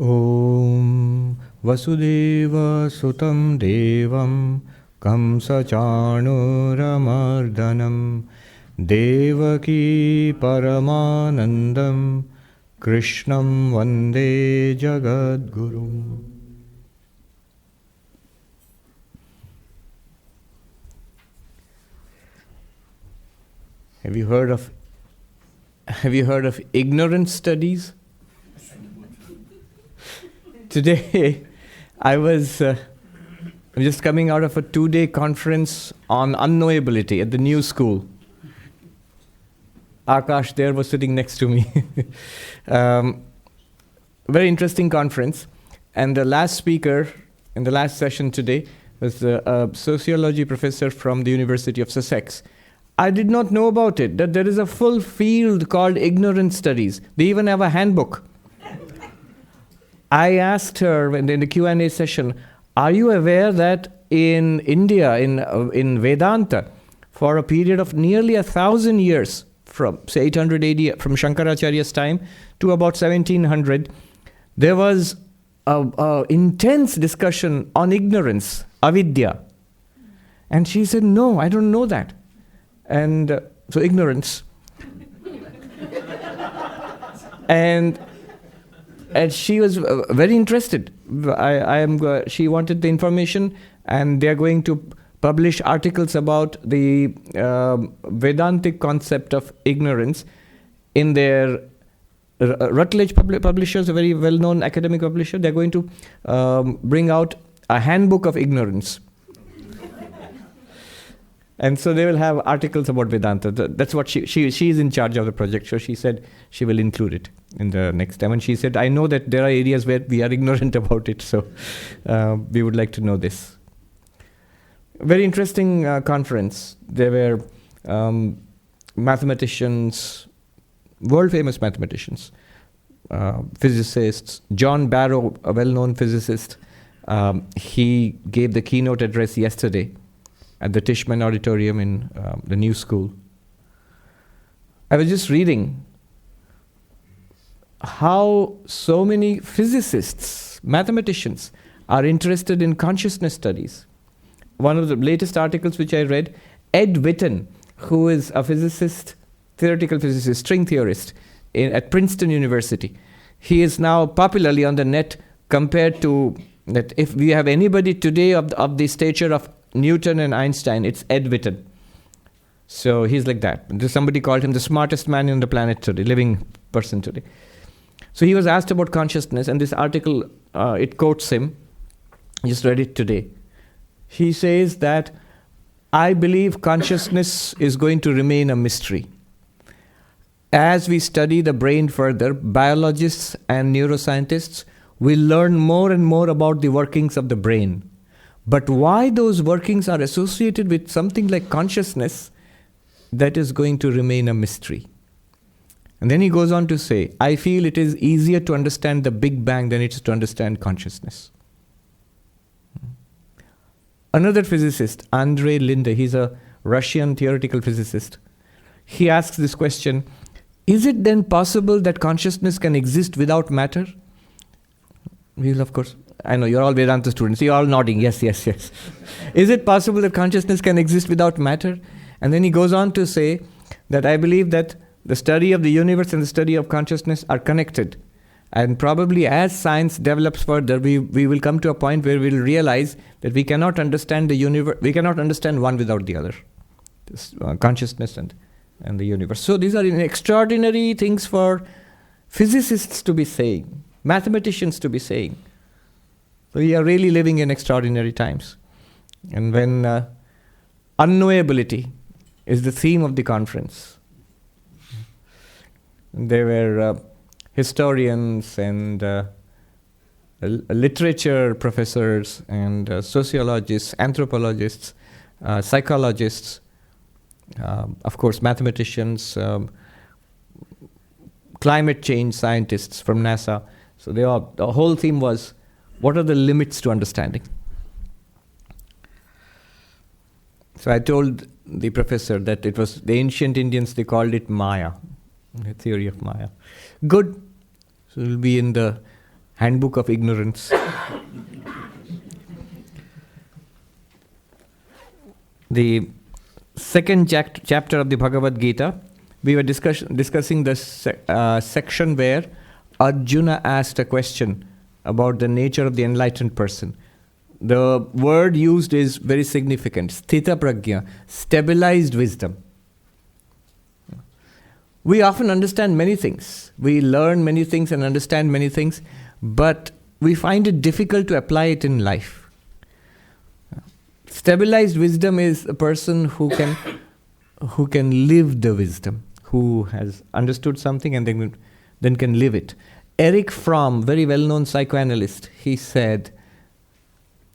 Om Vasudeva Sutam Devam Kamsachanuramardanam Devaki Paramanandam Krishnam Vande Jagadgurum. Have you heard of ignorance studies? Today, I'm just coming out of a 2-day conference on unknowability at the New School. Akash there was sitting next to me. Very interesting conference. And the last speaker in the last session today was a sociology professor from the University of Sussex. I did not know about it, that there is a full field called ignorance studies. They even have a handbook. I asked her in the Q&A session, are you aware that in India, in Vedanta, for a period of nearly 1,000 years, from say 800 AD, from Shankaracharya's time to about 1700, there was a intense discussion on ignorance, avidya. And she said, no, I don't know that. And so ignorance. and she was very interested. She wanted the information, and they're going to publish articles about the Vedantic concept of ignorance in their Routledge publishers, a very well-known academic publisher. They're going to bring out a handbook of ignorance. And so they will have articles about Vedanta. That's what she is in charge of the project. So she said she will include it in the next time. And she said, I know that there are areas where we are ignorant about it. So we would like to know this. Very interesting conference. There were mathematicians, world-famous mathematicians, physicists. John Barrow, a well-known physicist, he gave the keynote address yesterday at the Tishman Auditorium in the New School. I was just reading how so many physicists, mathematicians, are interested in consciousness studies. One of the latest articles which I read, Ed Witten, who is a physicist, theoretical physicist, string theorist at Princeton University. He is now popularly on the net compared to that if we have anybody today of the stature of Newton and Einstein, it's Ed Witten. So he's like that. Somebody called him the smartest man on the planet today, living person today. So he was asked about consciousness, and this article, it quotes him. I just read it today. He says that, I believe consciousness is going to remain a mystery. As we study the brain further, biologists and neuroscientists will learn more and more about the workings of the brain. But why those workings are associated with something like consciousness, that is going to remain a mystery. And then he goes on to say, I feel it is easier to understand the Big Bang than it is to understand consciousness. Another physicist, Andrei Linde, he's a Russian theoretical physicist. He asks this question, is it then possible that consciousness can exist without matter? We'll, of course, I know, you're all Vedanta students. You're all nodding. Yes, yes, yes. Is it possible that consciousness can exist without matter? And then he goes on to say that I believe that the study of the universe and the study of consciousness are connected. And probably as science develops further, we will come to a point where we'll realize that we cannot understand the universe. We cannot understand one without the other. This, consciousness and the universe. So these are extraordinary things for physicists to be saying, mathematicians to be saying. So we are really living in extraordinary times. And when unknowability is the theme of the conference, there were historians and literature professors and sociologists, anthropologists, psychologists, of course mathematicians, climate change scientists from NASA. So the whole theme was, what are the limits to understanding? So I told the professor that it was the ancient Indians, they called it Maya, the theory of Maya. Good. So it will be in the Handbook of Ignorance. The second chapter of the Bhagavad Gita, we were discussing the section where Arjuna asked a question about the nature of the enlightened person. The word used is very significant. Sthita prajna, stabilized wisdom. We often understand many things. We learn many things and understand many things, but we find it difficult to apply it in life. Stabilized wisdom is a person who can live the wisdom, who has understood something and then can live it. Erich Fromm, very well-known psychoanalyst, he said,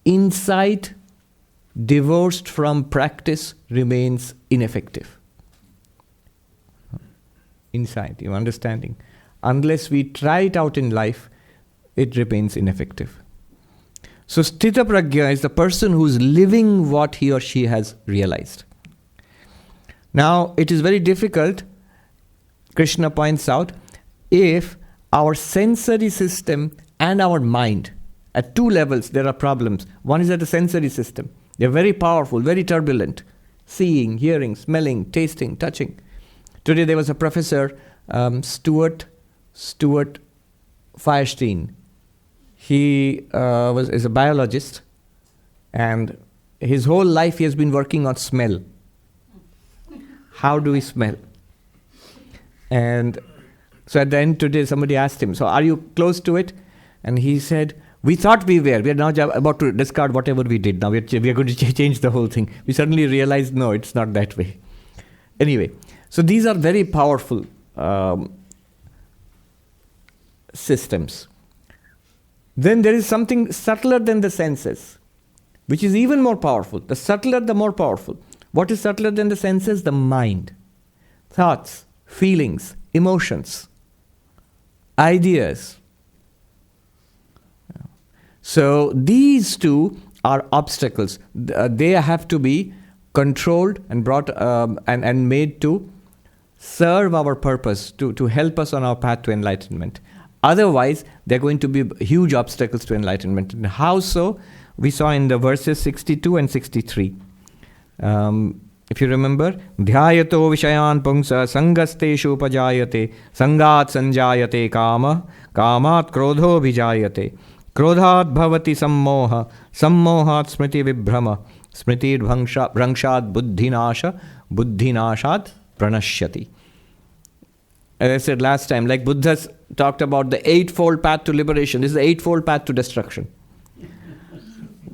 insight divorced from practice remains ineffective. Insight, your understanding. Unless we try it out in life, it remains ineffective. So Sthita Prajna is the person who is living what he or she has realized. Now, it is very difficult, Krishna points out, if our sensory system and our mind, at two levels there are problems. One is at the sensory system. They're very powerful, very turbulent. Seeing, hearing, smelling, tasting, touching. Today there was a professor, Stuart Firestein. He is a biologist, and his whole life he has been working on smell. How do we smell? And so at the end today somebody asked him, so are you close to it? And he said, we thought we were. We are now about to discard whatever we did. Now we are going to change the whole thing. We suddenly realized, no, it's not that way. Anyway, so these are very powerful systems. Then there is something subtler than the senses, which is even more powerful. The subtler, the more powerful. What is subtler than the senses? The mind. Thoughts, feelings, emotions, ideas. So these two are obstacles. They have to be controlled and brought and made to serve our purpose, to help us on our path to enlightenment. Otherwise, they're going to be huge obstacles to enlightenment. And how so? We saw in the verses 62 and 63. If you remember, dhyayato viṣayān pungsa sangasteshupajāyate sangat sanjāyate kama kamat krodho vijāyate krodhat bhavati sammoha sammohat smriti vibhrama smriti bhrangshat buddhināśat pranashyati. As I said last time, like Buddha talked about the eightfold path to liberation, this is the eightfold path to destruction.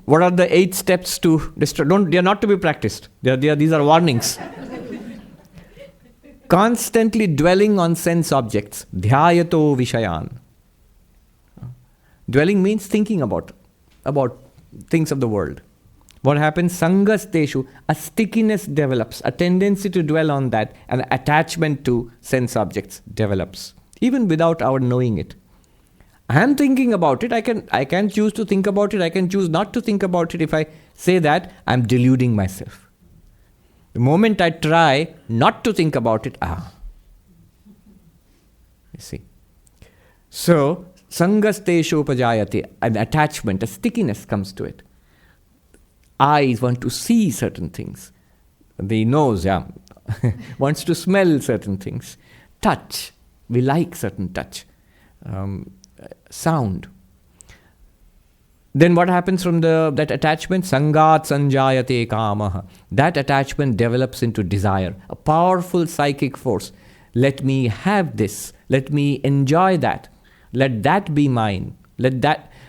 What are the 8 steps to destruction? They are not to be practiced. These are warnings. Constantly dwelling on sense objects. Dhyayato viṣayān. Dwelling means thinking about things of the world. What happens? Sangasteshu, a stickiness develops, a tendency to dwell on that, an attachment to sense objects develops, even without our knowing it. I am thinking about it. I can choose to think about it. I can choose not to think about it. If I say that, I am deluding myself. The moment I try not to think about it, you see. So, sangasteshopajāyate, an attachment, a stickiness comes to it. Eyes want to see certain things. The nose, wants to smell certain things. Touch, we like certain touch. Sound. Then what happens from that attachment? Sangat sanjāyate kāmaha. That attachment develops into desire, a powerful psychic force. Let me have this. Let me enjoy that. Let that be mine.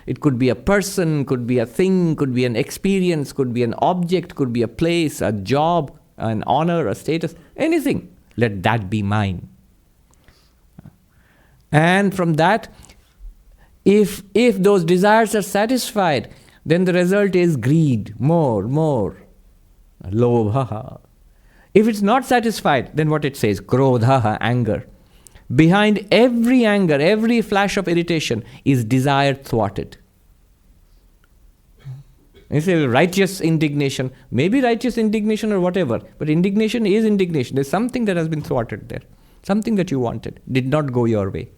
It could be a person, could be a thing, could be an experience, could be an object, could be a place, a job, an honor, a status, anything. Let that be mine. And from that, if those desires are satisfied, then the result is greed, more, lobha. If it's not satisfied, then what it says? Krodha, anger. Behind every anger, every flash of irritation is desire thwarted. You say righteous indignation, maybe righteous indignation or whatever, but indignation is indignation. There's something that has been thwarted there. Something that you wanted did not go your way.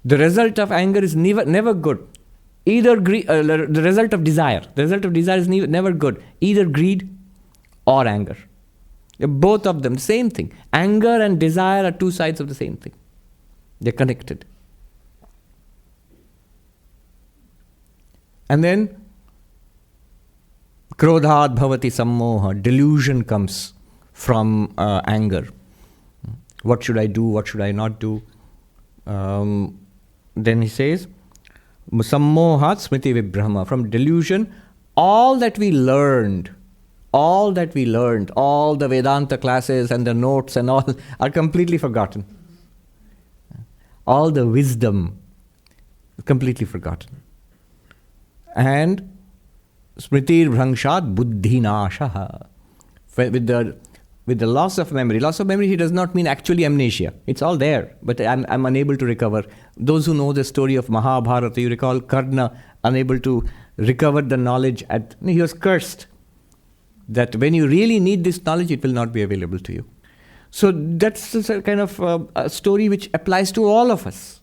The result of anger is never good. Either the result of desire. The result of desire is never good. Either greed or anger. Both of them, same thing. Anger and desire are two sides of the same thing. They're connected. And then, krodhat bhavati sammoha, delusion comes from anger. What should I do? What should I not do? Then he says, sammohat smriti vibhrama. From delusion, all that we learned, all the Vedanta classes and the notes and all are completely forgotten. All the wisdom, completely forgotten. And smritir bhrangshat buddhinashaha. With the loss of memory. Loss of memory, he does not mean actually amnesia. It's all there, but I'm unable to recover. Those who know the story of Mahabharata, you recall Karna, unable to recover the knowledge. He was cursed that when you really need this knowledge, it will not be available to you. So that's a kind of a story which applies to all of us.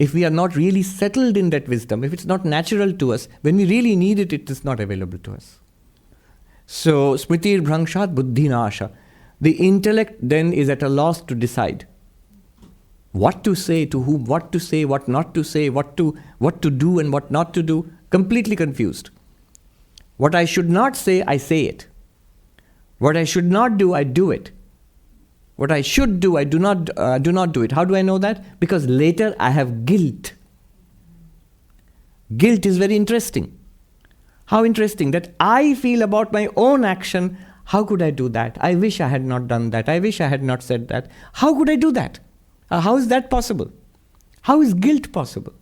If we are not really settled in that wisdom, if it's not natural to us, when we really need it, it is not available to us. So, smritir bhrangshat buddhinasha. The intellect then is at a loss to decide what to say, to whom, what to say, what not to say, what to do and what not to do. Completely confused. What I should not say, I say it. What I should not do, I do it. What I should do, I do not do it. How do I know that? Because later I have guilt. Guilt is very interesting. How interesting that I feel about my own action. How could I do that? I wish I had not done that. I wish I had not said that. How could I do that? How is that possible? How is guilt possible?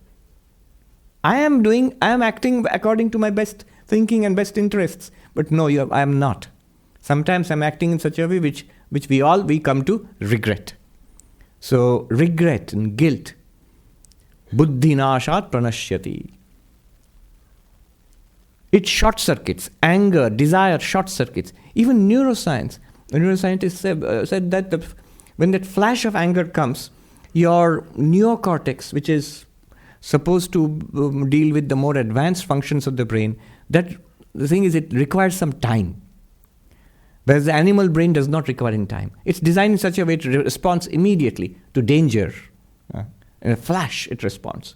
I am acting according to my best thinking and best interests. But no, I am not. Sometimes I'm acting in such a way which we come to regret. So regret and guilt. Buddhinashat pranashyati. It short circuits. Anger, desire, short circuits. Even neuroscientists said that when that flash of anger comes, your neocortex, which is supposed to deal with the more advanced functions of the brain, the thing is it requires some time. Whereas the animal brain does not require in time. It's designed in such a way to respond immediately to danger. In a flash it responds.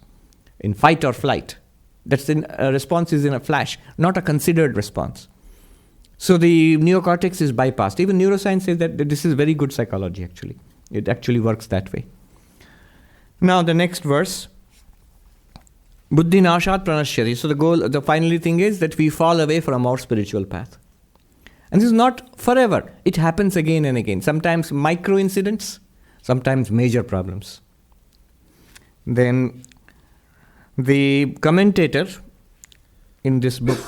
In fight or flight. A response is in a flash, not a considered response. So the neocortex is bypassed. Even neuroscience says that this is very good psychology actually. It actually works that way. Now the next verse. Buddhinashat pranashyati. So the final thing is that we fall away from our spiritual path. And this is not forever. It happens again and again. Sometimes micro incidents, sometimes major problems. Then the commentator in this book,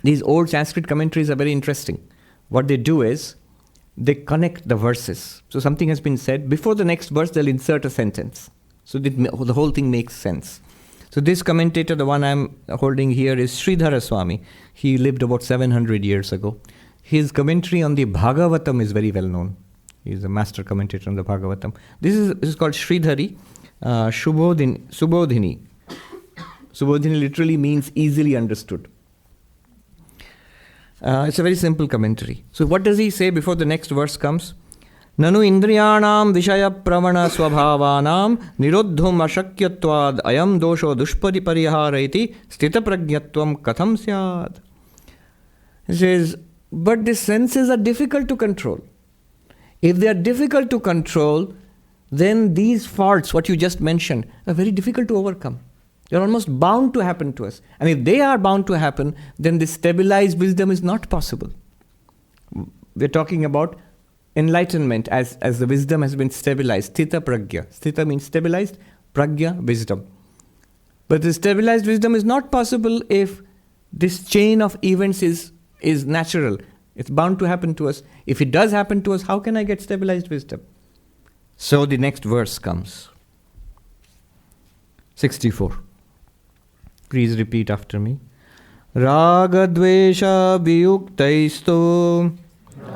these old Sanskrit commentaries are very interesting. What they do is, they connect the verses. So something has been said, before the next verse they'll insert a sentence. So the whole thing makes sense. So this commentator, the one I'm holding here, is Sridhara Swami. He lived about 700 years ago. His commentary on the Bhagavatam is very well known. He's a master commentator on the Bhagavatam. This is called Sridhari Subodhini. Subodhini literally means easily understood. It's a very simple commentary. So what does he say before the next verse comes? Nanu indriyanam viṣaya pravana svabhavanam nirodhum ashakyatvad ayam dosho dushparipariharaiti stita pragyatvam katham syad. He says, but the senses are difficult to control. If they are difficult to control, then these faults, what you just mentioned, are very difficult to overcome. They're almost bound to happen to us. And if they are bound to happen, then this stabilized wisdom is not possible. We're talking about enlightenment as the wisdom has been stabilized. Sthita pragya. Sthita means stabilized, pragya, wisdom. But the stabilized wisdom is not possible if this chain of events is natural. It's bound to happen to us. If it does happen to us, how can I get stabilized wisdom? So the next verse comes. 64. Please repeat after me. Rāgadveṣavimuktaistu.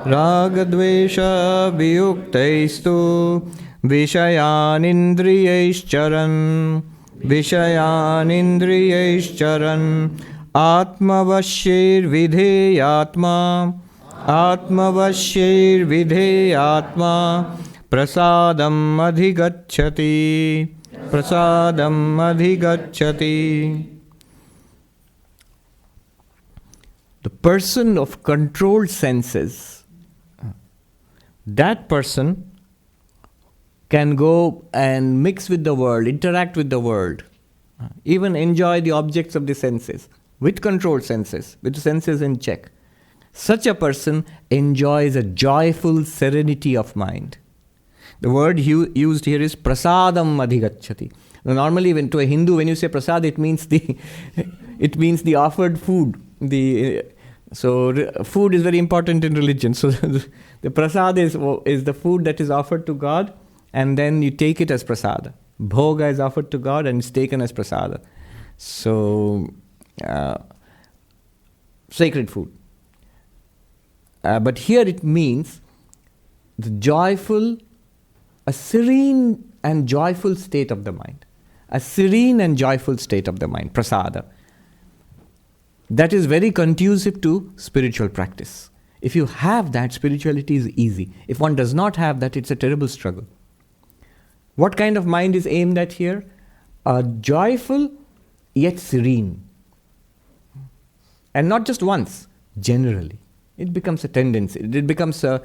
Rāgadveṣavimuktaistu. viṣayānindriyaiścaran, viṣayānindriyaiścaran, ātmavaśyairvidheyātmā, ātmavaśyairvidheyātmā, prasādamadhigacchati, prasādamadhigacchati. The person of controlled senses, that person can go and mix with the world, interact with the world, even enjoy the objects of the senses, with controlled senses, with the senses in check. Such a person enjoys a joyful serenity of mind. The word used here is prasādamadhigacchati. Now, normally, to a Hindu, when you say prasad, it means the offered food. Food is very important in religion. So the prasad is the food that is offered to God, and then you take it as prasada. Bhoga is offered to God and it's taken as prasada. So, sacred food. But here it means the joyful, a serene and joyful state of the mind. A serene and joyful state of the mind, prasada. That is very conducive to spiritual practice. If you have that, spirituality is easy. If one does not have that, it's a terrible struggle. What kind of mind is aimed at here? A joyful yet serene. And not just once, generally. It becomes a tendency. It becomes a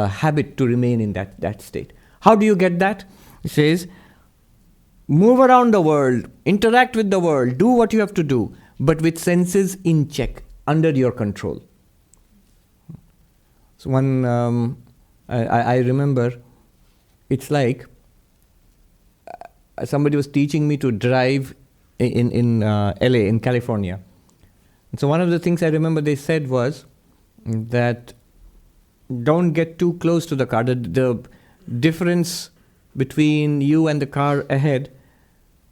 habit to remain in that state. How do you get that? It says, move around the world, interact with the world, do what you have to do, but with senses in check, under your control. So I remember, it's like somebody was teaching me to drive in LA, in California. And so one of the things I remember they said was that don't get too close to the car. The difference between you and the car ahead,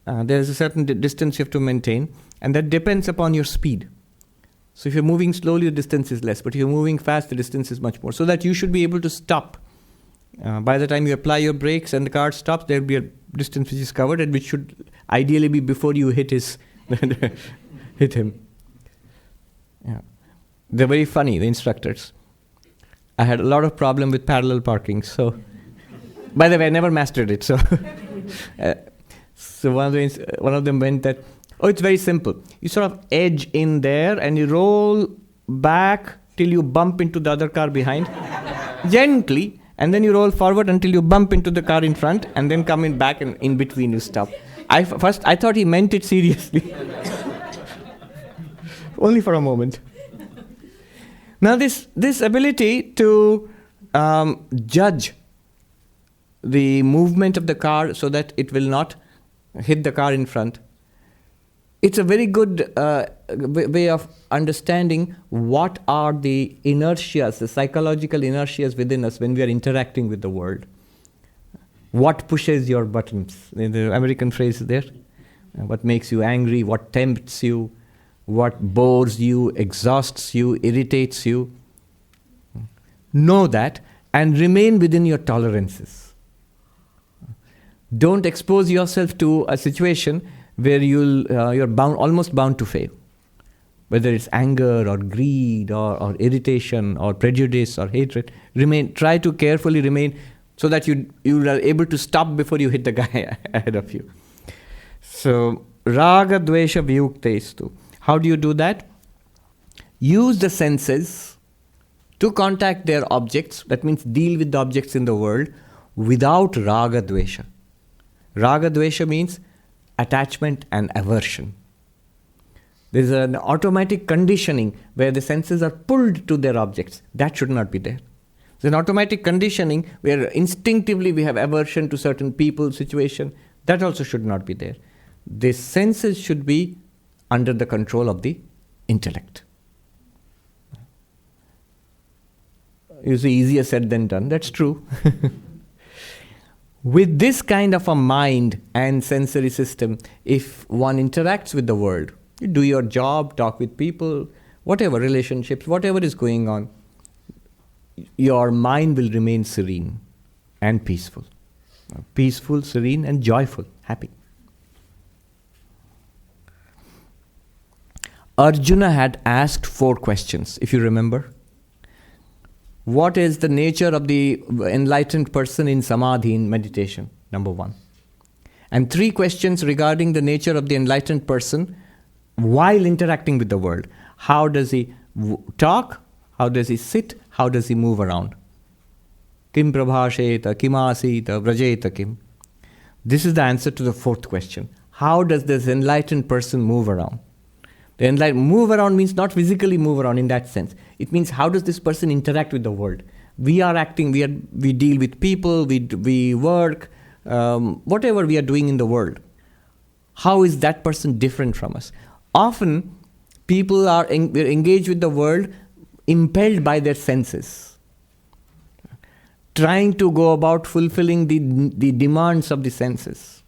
there's a certain distance you have to maintain, and that depends upon your speed. So if you're moving slowly, the distance is less, but if you're moving fast, the distance is much more. So that you should be able to stop. By the time you apply your brakes and the car stops, there'll be a distance which is covered, and which should ideally be before you hit him. Yeah. They're very funny, the instructors. I had a lot of problem with parallel parking, so... By the way, I never mastered it, so... So one of them went that, it's very simple. You sort of edge in there and you roll back till you bump into the other car behind, gently, and then you roll forward until you bump into the car in front, and then come in back, and in between you stop. I thought he meant it seriously. Only for a moment. Now this ability to judge the movement of the car so that it will not hit the car in front, it's a very good way of understanding what are the inertias, the psychological inertias within us when we are interacting with the world. What pushes your buttons? The American phrase is there. What makes you angry, what tempts you, what bores you, exhausts you, irritates you. Know that and remain within your tolerances. Don't expose yourself to a situation where you're almost bound to fail. Whether it's anger or greed or irritation or prejudice or hatred, try to carefully remain so that you are able to stop before you hit the guy ahead of you. So, rāgadveṣavimuktaistu. How do you do that? Use the senses to contact their objects. That means deal with the objects in the world without rāgadveṣa. Rāgadveṣa means attachment and aversion. There is an automatic conditioning where the senses are pulled to their objects. That should not be there. There's an automatic conditioning where instinctively we have aversion to certain people, situation. That also should not be there. The senses should be under the control of the intellect. You say easier said than done. That's true. With this kind of a mind and sensory system, if one interacts with the world, you do your job, talk with people, whatever relationships, whatever is going on, your mind will remain serene and peaceful. Peaceful, serene, and joyful, happy. Arjuna had asked 4 questions, if you remember. What is the nature of the enlightened person in samadhi, in meditation? Number 1. And 3 questions regarding the nature of the enlightened person while interacting with the world. How does he talk? How does he sit? How does he move around? Kim prabhasheta, kim asita, vrajeta kim. This is the answer to the 4th question. How does this enlightened person move around? The enlightened move around means not physically move around in that sense. It means how does this person interact with the world? We are acting, we deal with people, we work, whatever we are doing in the world. How is that person different from us? Often, people are engaged with the world impelled by their senses, trying to go about fulfilling the demands of the senses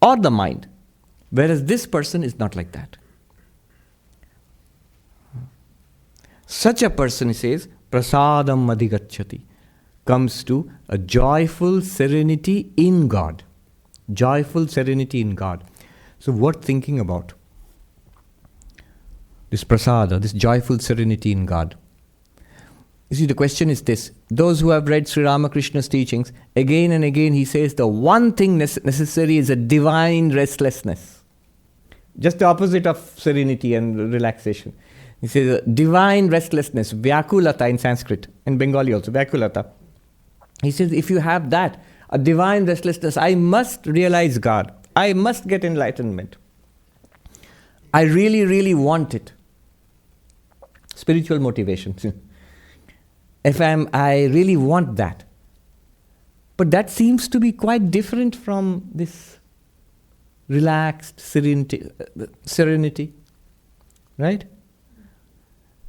or the mind. Whereas this person is not like that. Such a person, he says, prasādamadhigacchati, comes to a joyful serenity in God. Joyful serenity in God. So worth thinking about. This prasāda, this joyful serenity in God. You see, the question is this. Those who have read Sri Ramakrishna's teachings, again and again he says the one thing necessary is a divine restlessness. Just the opposite of serenity and relaxation. He says divine restlessness, vyakulata in Sanskrit, and Bengali also, vyakulata. He says if you have that, a divine restlessness, I must realize God. I must get enlightenment. I really, really want it. Spiritual motivation. I really want that. But that seems to be quite different from this relaxed serenity, right?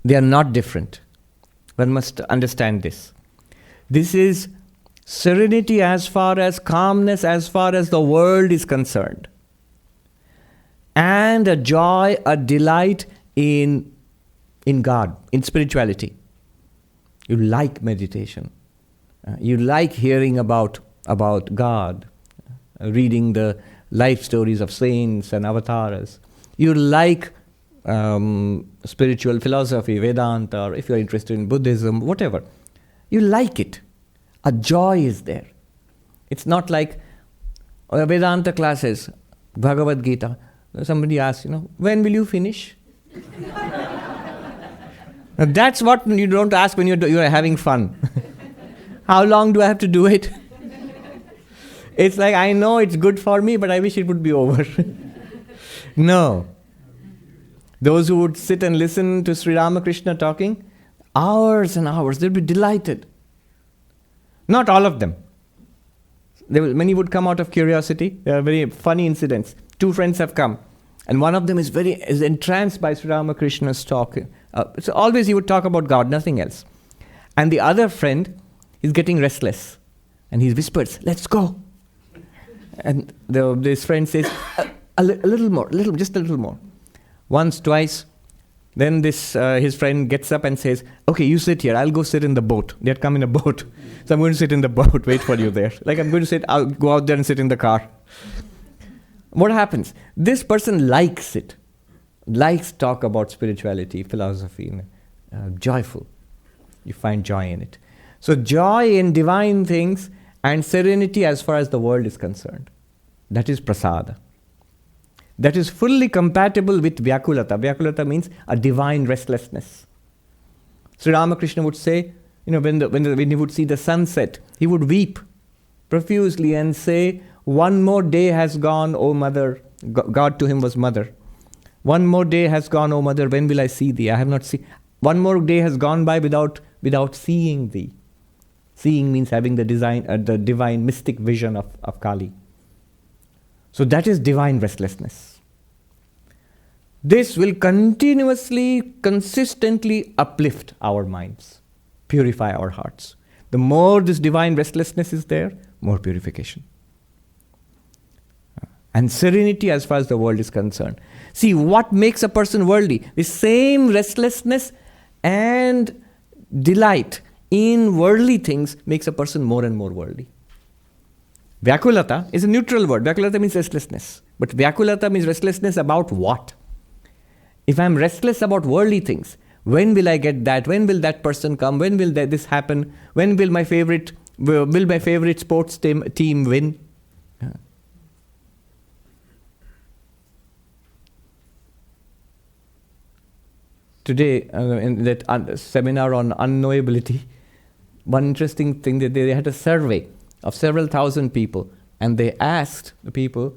They are not different. One must understand this. This is serenity as far as calmness, as far as the world is concerned. And a joy, a delight in God, in spirituality. You like meditation. You like hearing about God, reading the life stories of saints and avatars. You like spiritual philosophy, Vedanta, or if you're interested in Buddhism, whatever. You like it. A joy is there. It's not like Vedanta classes, Bhagavad Gita. Somebody asks, when will you finish? Now that's what you don't ask when you're having fun. How long do I have to do it? It's like, I know it's good for me, but I wish it would be over. No. Those who would sit and listen to Sri Ramakrishna talking, hours and hours, they'll be delighted. Not all of them. Many would come out of curiosity. There are very funny incidents. 2 friends have come, and one of them is entranced by Sri Ramakrishna's talk. So always he would talk about God, nothing else. And the other friend is getting restless, and he whispers, "Let's go." And this friend says, a little more, just a little more. Once, twice. Then his friend gets up and says, "Okay, you sit here. I'll go sit in the boat." They had come in a boat. So I'm going to sit in the boat, wait for you there. Like I'm going to I'll go out there and sit in the car. What happens? This person likes it. Likes talk about spirituality, philosophy, joyful. You find joy in it. So joy in divine things and serenity as far as the world is concerned. That is prasāda. That is fully compatible with vyakulata. Vyakulata means a divine restlessness. Sri Ramakrishna would say, when he would see the sunset, he would weep profusely and say, "One more day has gone, O mother." God to him was mother. "One more day has gone, O mother, when will I see thee? I have not seen." One more day has gone by without seeing thee. Seeing means having the divine mystic vision of Kali. So that is divine restlessness. This will continuously, consistently uplift our minds, purify our hearts. The more this divine restlessness is there, more purification. And serenity as far as the world is concerned. See, what makes a person worldly? The same restlessness and delight in worldly things makes a person more and more worldly. Vyakulata is a neutral word. Vyakulata means restlessness. But Vyakulata means restlessness about what? If I'm restless about worldly things, when will I get that? When will that person come? When will this happen? When will my favorite sports team win? Today, in that seminar on unknowability, one interesting thing that they had a survey of several thousand people, and they asked the people,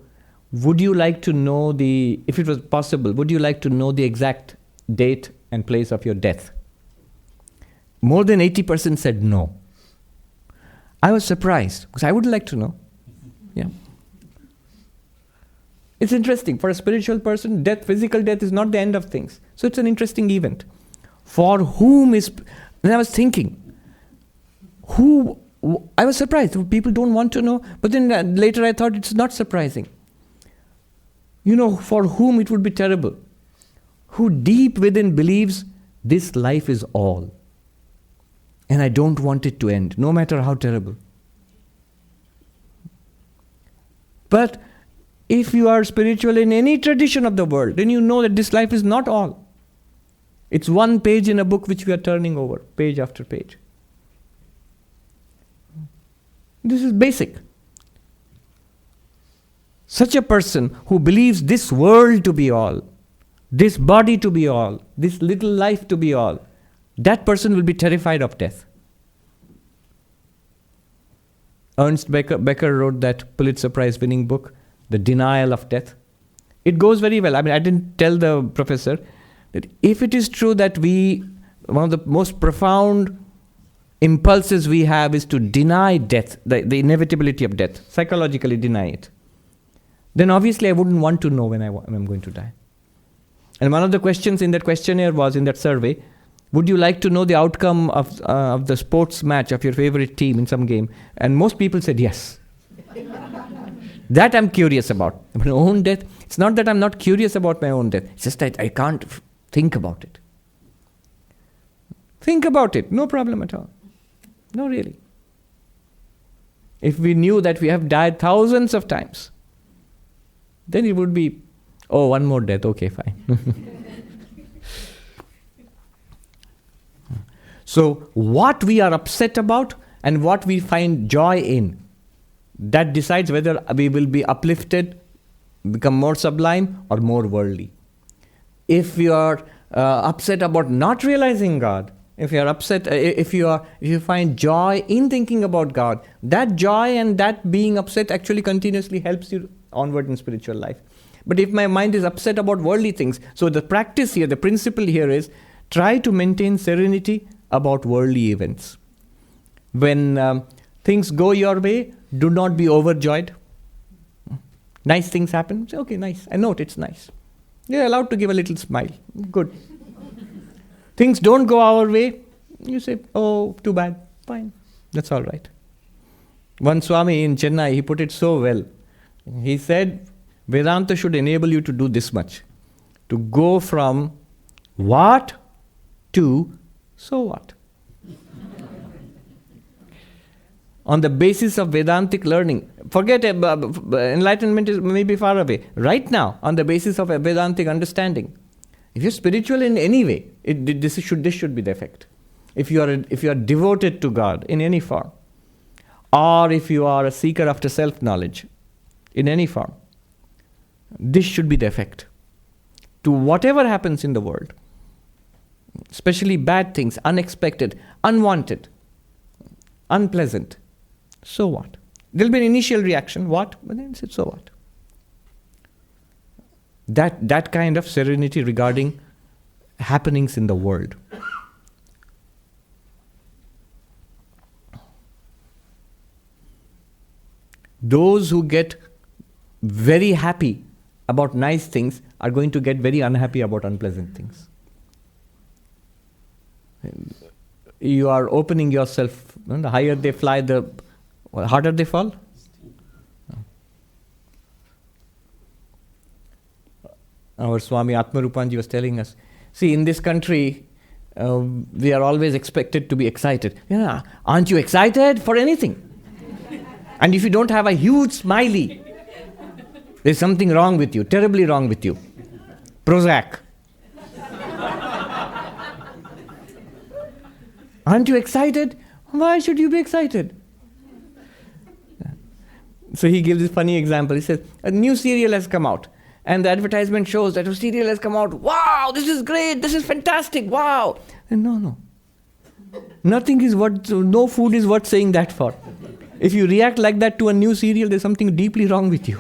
would you like to know if it was possible, would you like to know the exact date and place of your death? More than 80% said no. I was surprised, because I would like to know. Yeah. It's interesting. For a spiritual person, physical death is not the end of things. So it's an interesting event. For whom is... And I was thinking, I was surprised. People don't want to know. But then later I thought it's not surprising. For whom it would be terrible. Who deep within believes this life is all. And I don't want it to end, no matter how terrible. But if you are spiritual in any tradition of the world, then you know that this life is not all. It's one page in a book which we are turning over, page after page. This is basic. Such a person who believes this world to be all, this body to be all, this little life to be all, that person will be terrified of death. Ernst Becker wrote that Pulitzer Prize winning book, The Denial of Death. It goes very well. I didn't tell the professor that if it is true that one of the most profound impulses we have is to deny death, the inevitability of death, psychologically deny it, then obviously I wouldn't want to know when I'm going to die. And one of the questions in that questionnaire was, in that survey, would you like to know the outcome of the sports match of your favorite team in some game? And most people said yes. That I'm curious about. My own death, it's not that I'm not curious about my own death. It's just that I can't think about it. Think about it, no problem at all. No, really. If we knew that we have died thousands of times, then it would be, one more death, okay, fine. So what we are upset about and what we find joy in, that decides whether we will be uplifted, become more sublime or more worldly. If you are upset about not realizing God, if you are upset, if you find joy in thinking about God, that joy and that being upset actually continuously helps you onward in spiritual life. But if my mind is upset about worldly things, so the practice here, the principle here is, try to maintain serenity about worldly events. When things go your way, do not be overjoyed. Nice things happen, say, okay, nice. I note it's nice. You're allowed to give a little smile. Good. Things don't go our way, you say, oh, too bad. Fine. That's all right. One Swami in Chennai, he put it so well. He said, Vedanta should enable you to do this much. To go from what to so what. On the basis of Vedantic learning, forget enlightenment is maybe far away. Right now, on the basis of a Vedantic understanding, if you're spiritual in any way, this should be the effect. If you are devoted to God in any form, or if you are a seeker after self-knowledge in any form, this should be the effect. To whatever happens in the world, especially bad things, unexpected, unwanted, unpleasant, so what? There'll be an initial reaction, what? But then it's so what? That kind of serenity regarding happenings in the world. Those who get very happy about nice things are going to get very unhappy about unpleasant things. You are opening yourself. The higher they fly, the harder they fall. Our Swami Atmarupanji was telling us, see, in this country, we are always expected to be excited. Aren't you excited for anything? And if you don't have a huge smiley, there's something wrong with you, terribly wrong with you. Prozac. Aren't you excited? Why should you be excited? So he gives this funny example. He says, a new cereal has come out. And the advertisement shows that a cereal has come out. Wow, this is great. This is fantastic. Wow. And no. Nothing is no food is worth saying that for. If you react like that to a new cereal, there's something deeply wrong with you.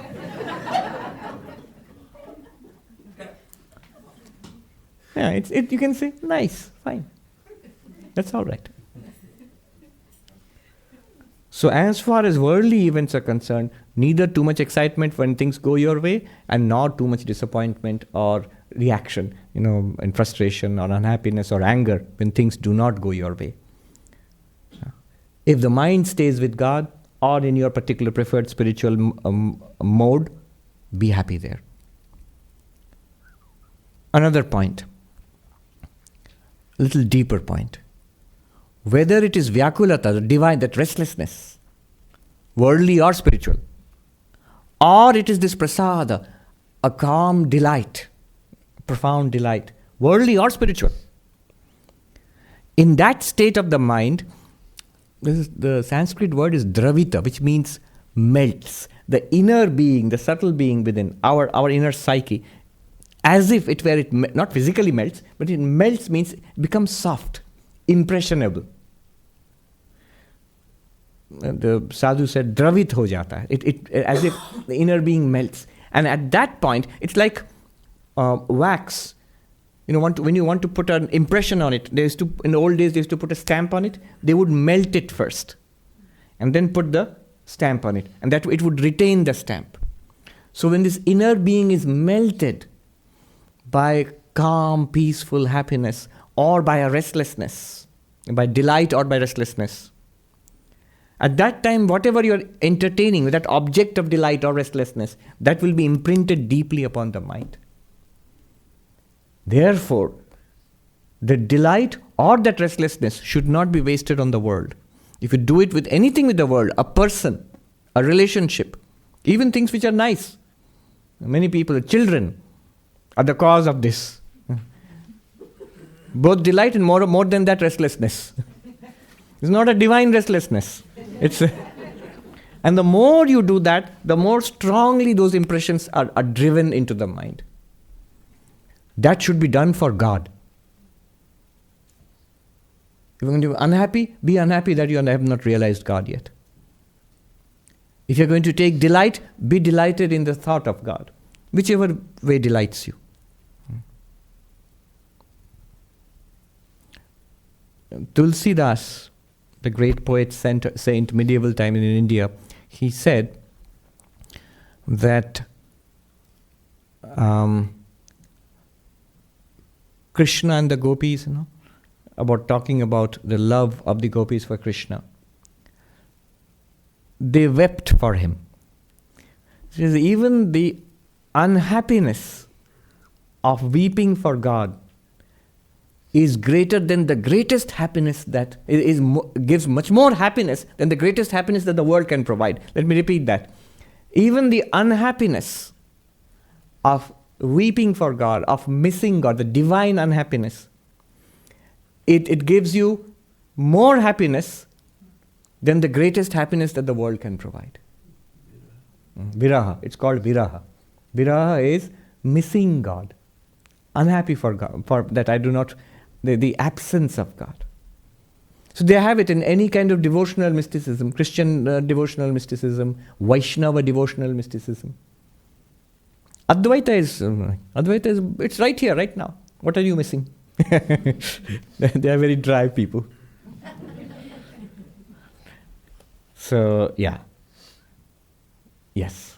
Yeah, you can say, nice, fine. That's all right. So as far as worldly events are concerned, neither too much excitement when things go your way, and nor too much disappointment or reaction, and frustration or unhappiness or anger when things do not go your way. If the mind stays with God or in your particular preferred spiritual mode, be happy there. Another point, a little deeper point. Whether it is vyakulata, the divine, that restlessness, worldly or spiritual, or it is this prasāda, a calm delight, profound delight, worldly or spiritual. In that state of the mind, the Sanskrit word is dravita, which means melts. The inner being, the subtle being within, our inner psyche, as if it were, not physically melts, but it melts means it becomes soft, impressionable. The sadhu said, dravit ho jata. It as if the inner being melts. And at that point, it's like wax. When you want to put an impression on it, in the old days, they used to put a stamp on it. They would melt it first and then put the stamp on it. And that it would retain the stamp. So when this inner being is melted by calm, peaceful happiness, or by a restlessness, by delight or by restlessness, at that time, whatever you're entertaining, that object of delight or restlessness, that will be imprinted deeply upon the mind. Therefore, the delight or that restlessness should not be wasted on the world. If you do it with anything with the world, a person, a relationship, even things which are nice, many people, children, are the cause of this. Both delight and more than that, restlessness. It's not a divine restlessness. And the more you do that, the more strongly those impressions are driven into the mind. That should be done for God. If you're going to be unhappy, be unhappy that you have not realized God yet. If you're going to take delight, be delighted in the thought of God, whichever way delights you. Tulsidas, the great poet saint medieval time in India, he said that Krishna and the gopis, talking about the love of the gopis for Krishna, they wept for him. He says, even the unhappiness of weeping for God is greater than the greatest happiness that gives much more happiness than the greatest happiness that the world can provide. Let me repeat that. Even the unhappiness of weeping for God, of missing God, the divine unhappiness, it gives you more happiness than the greatest happiness that the world can provide. Viraha. It's called viraha. Viraha is missing God. Unhappy for God, for that I do not, the absence of God. So they have it in any kind of devotional mysticism, Christian devotional mysticism, Vaishnava devotional mysticism. Advaita is, it's right here, right now. What are you missing? They are very dry people. So, yeah. Yes.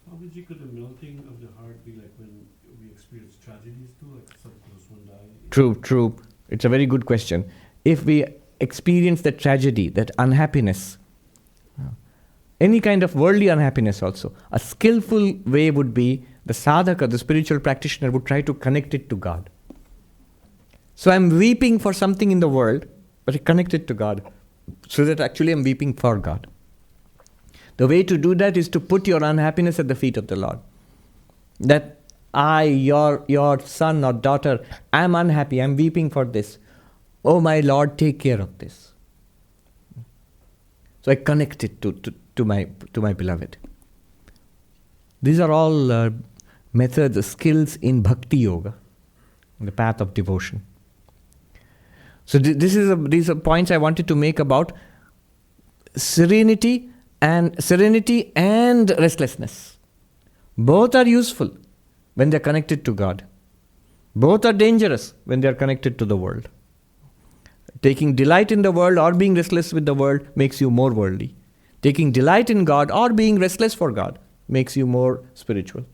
Swamiji, could the melting of the heart be like when we experience tragedies too, like some close one die? True. It's a very good question. If we experience that tragedy, that unhappiness, any kind of worldly unhappiness also, a skillful way would be the sadhaka, the spiritual practitioner, would try to connect it to God. So I'm weeping for something in the world, but I connect it to God, so that actually I'm weeping for God. The way to do that is to put your unhappiness at the feet of the Lord. That I, your son or daughter, I am unhappy, I am weeping for this. Oh my Lord, take care of this. So I connect it to my beloved. These are all methods, skills in bhakti yoga, the path of devotion. So these are points I wanted to make about serenity and restlessness. Both are useful when they are connected to God. Both are dangerous when they are connected to the world. Taking delight in the world or being restless with the world makes you more worldly. Taking delight in God or being restless for God makes you more spiritual.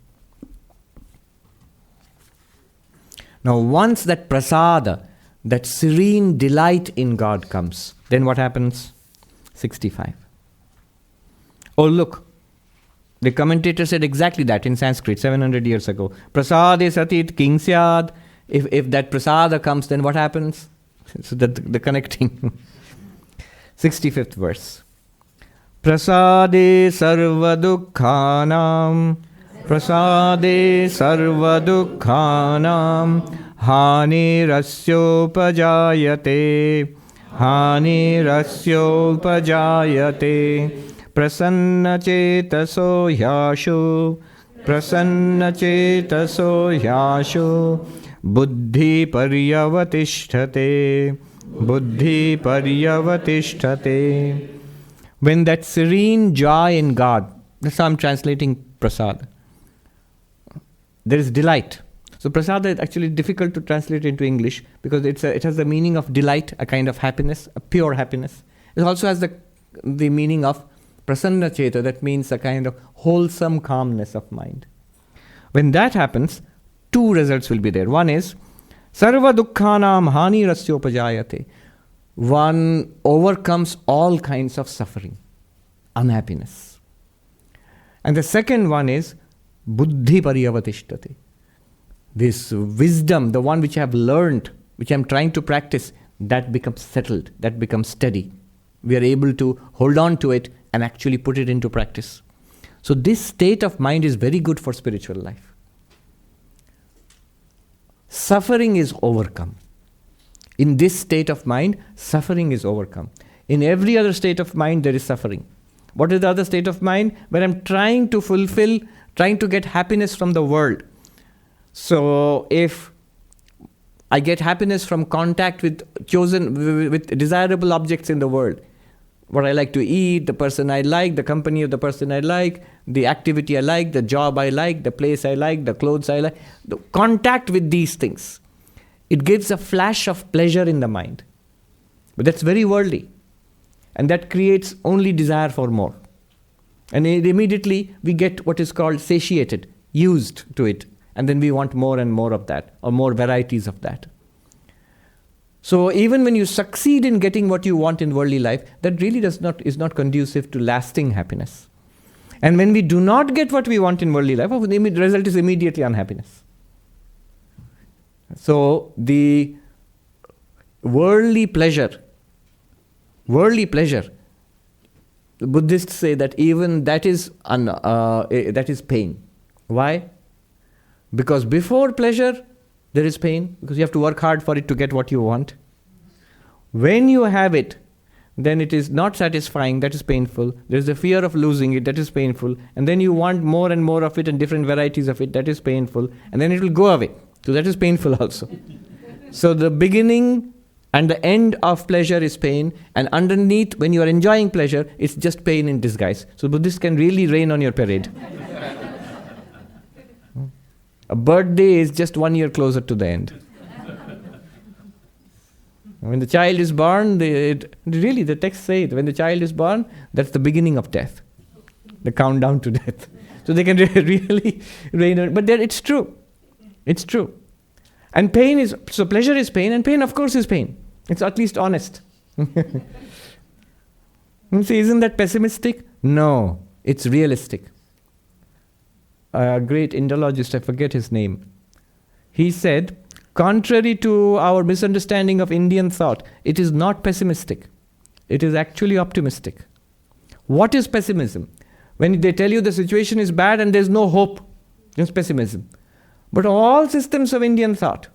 Now, once that prasāda, that serene delight in God comes, then what happens? 65. Oh, look. The commentator said exactly that in Sanskrit 700 years ago. Prasāde satit king syād. If that prasāda comes, then what happens? So that the connecting. 65th verse. Prasāde sarvaduḥkhānāṃ. Prasāde sarvaduḥkhānāṃ. hānirasyopajāyate. hānirasyopajāyate. prasannacetaso hyāśu. prasannacetaso hyāśu. buddhiḥ paryavatiṣṭhate. buddhiḥ paryavatiṣṭhate. When that serene joy in God, that's how I'm translating prasāda. There is delight. So prasāda is actually difficult to translate into English because it has the meaning of delight, a kind of happiness, a pure happiness. It also has the meaning of prasannaceta, that means a kind of wholesome calmness of mind. When that happens, two results will be there. One is sarvaduḥkhānāṃ hānirasyopajāyate. One overcomes all kinds of suffering, unhappiness. And the second one is buddhiḥ paryavatiṣṭhate. This wisdom, the one which I have learned, which I am trying to practice, that becomes settled, that becomes steady. We are able to hold on to it and actually put it into practice. So this state of mind is very good for spiritual life. Suffering is overcome. In this state of mind, suffering is overcome. In every other state of mind, there is suffering. What is the other state of mind? Where I'm trying to get happiness from the world. So if I get happiness from contact with desirable objects in the world, what I like to eat, the person I like, the company of the person I like, the activity I like, the job I like, the place I like, the clothes I like, the contact with these things, it gives a flash of pleasure in the mind. But that's very worldly. And that creates only desire for more. And immediately we get what is called satiated, used to it. And then we want more and more of that, or more varieties of that. So even when you succeed in getting what you want in worldly life, that really is not conducive to lasting happiness. And when we do not get what we want in worldly life, the result is immediately unhappiness. So the worldly pleasure, the Buddhists say that even that is pain. Why? Because before pleasure, there is pain, because you have to work hard for it to get what you want. When you have it, then it is not satisfying, that is painful. There is the fear of losing it, that is painful. And then you want more and more of it and different varieties of it, that is painful. And then it will go away. So that is painful also. So the beginning and the end of pleasure is pain, and underneath, when you are enjoying pleasure, it's just pain in disguise. So Buddhists can really rain on your parade. A birthday is just 1 year closer to the end. When the child is born, the text says, when the child is born, that's the beginning of death. The countdown to death. So they can really rain on, but it's true. It's true. And so pleasure is pain, and pain of course is pain. It's at least honest. You see, isn't that pessimistic? No, it's realistic. A great Indologist, I forget his name, he said, contrary to our misunderstanding of Indian thought, it is not pessimistic. It is actually optimistic. What is pessimism? When they tell you the situation is bad and there's no hope, just pessimism. But all systems of Indian thought,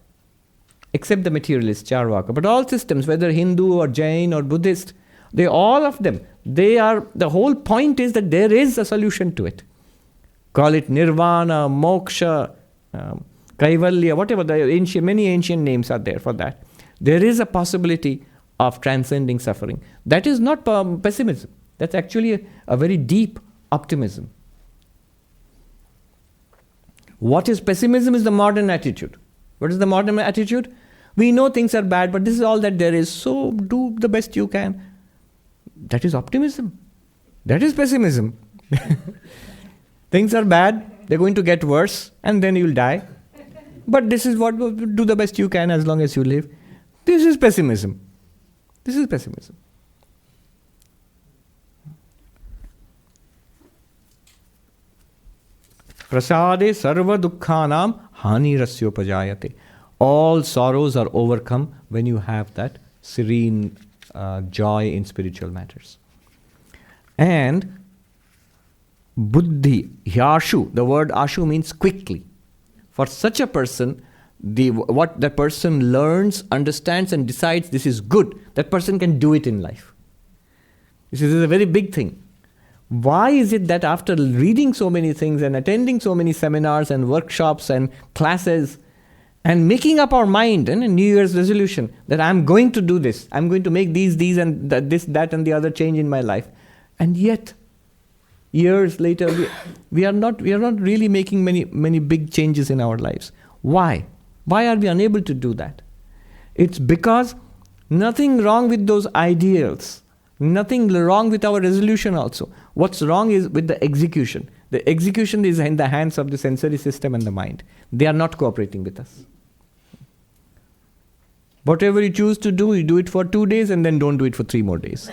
except the materialist, Charvaka, but all systems, whether Hindu or Jain or Buddhist, all of them, the whole point is that there is a solution to it. Call it nirvana, moksha, kaivalya, whatever, many ancient names are there for that. There is a possibility of transcending suffering. That is not pessimism. That's actually a very deep optimism. What is pessimism is the modern attitude. What is the modern attitude? We know things are bad, but this is all that there is, so do the best you can. That is optimism. That is pessimism. Things are bad, they're going to get worse, and then you'll die. But this is what, do the best you can as long as you live. This is pessimism. This is pessimism. Prasāde sarvaduḥkhānāṃ hānirasyopajāyate. All sorrows are overcome when you have that serene joy in spiritual matters. And buddhiḥ, hyāśu, the word āshu means quickly. For such a person, what the person learns, understands and decides this is good, that person can do it in life. This is a very big thing. Why is it that after reading so many things and attending so many seminars and workshops and classes and making up our mind and a New Year's resolution that I'm going to do this, I'm going to make these and this, that and the other change in my life, and yet years later we are not really making many big changes in our lives. Why? Why are we unable to do that? It's because nothing wrong with those ideals. Nothing wrong with our resolution also. What's wrong is with the execution. The execution is in the hands of the sensory system and the mind. They are not cooperating with us. Whatever you choose to do, you do it for 2 days and then don't do it for 3 more days.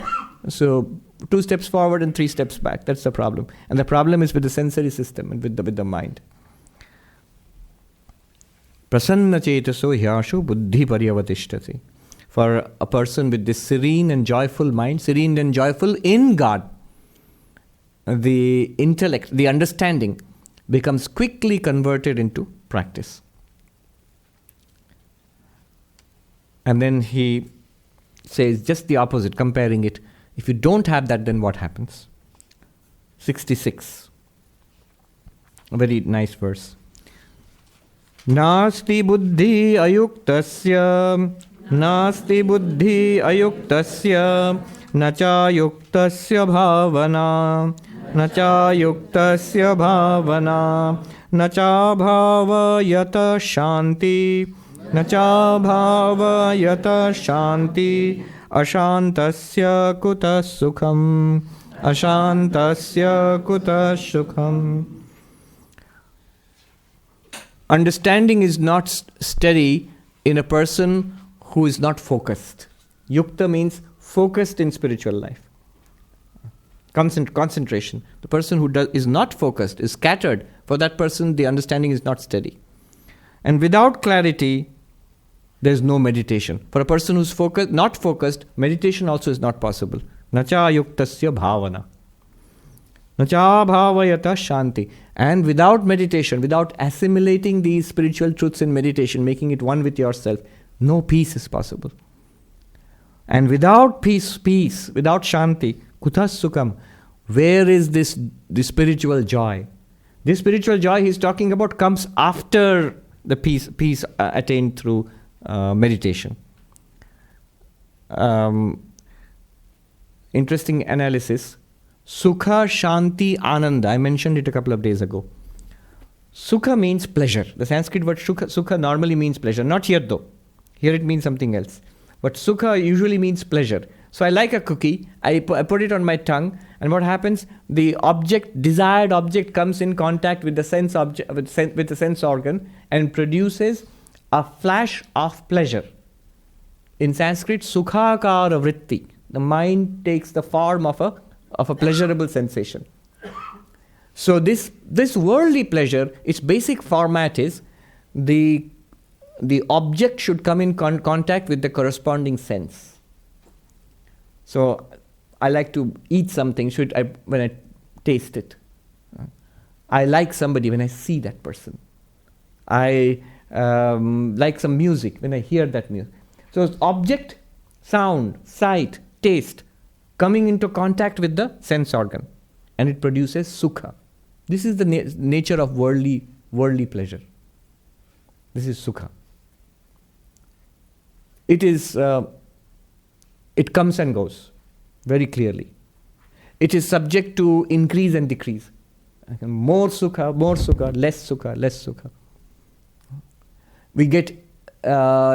So 2 steps forward and 3 steps back. That's the problem. And the problem is with the sensory system and with the mind. Prasannacetaso hyāśu buddhiḥ paryavatiṣṭhate. For a person with this serene and joyful mind, serene and joyful in God, the intellect, the understanding becomes quickly converted into practice. And then he says just the opposite, comparing it. If you don't have that, then what happens? 66. A very nice verse. Nasti buddhi ayuktasya Nasti buddhi ayuktasya nacha yuktasya bhavana nacha yuktasya bhavana nacha bhavayata shanti nacha bhavayata shanti ashantasya kuta sukham ashantasya kuta sukham. Understanding is not steady in a person who is not focused. Yukta means focused in spiritual life. Concentration. The person who is not focused, is scattered. For that person, the understanding is not steady. And without clarity, there is no meditation. For a person who's not focused, meditation also is not possible. Nacha yuktasya bhavana. Nacha bhavayata shanti. And without meditation, without assimilating these spiritual truths in meditation, making it one with yourself, no peace is possible. And without peace, without shanti, kutas sukham, where is this spiritual joy? This spiritual joy he's talking about comes after the peace attained through meditation. Interesting analysis. Sukha, Shanti, Ananda. I mentioned it a couple of days ago. Sukha means pleasure. The Sanskrit word sukha normally means pleasure. Not here though. Here it means something else. But sukha usually means pleasure. So I like a cookie, I put it on my tongue, and what happens? The desired object comes in contact with the sense object, with the sense organ, and produces a flash of pleasure. In Sanskrit, sukhakara vritti. The mind takes the form of a pleasurable sensation. So this worldly pleasure, its basic format is the object should come in contact with the corresponding sense. So I like to eat something when I taste it. I like somebody when I see that person. I like some music when I hear that music. So it's object, sound, sight, taste, coming into contact with the sense organ, and it produces sukha. This is the nature of worldly pleasure. This is sukha. It is. It comes and goes very clearly. It is subject to increase and decrease. More sukha, less sukha, less sukha. We get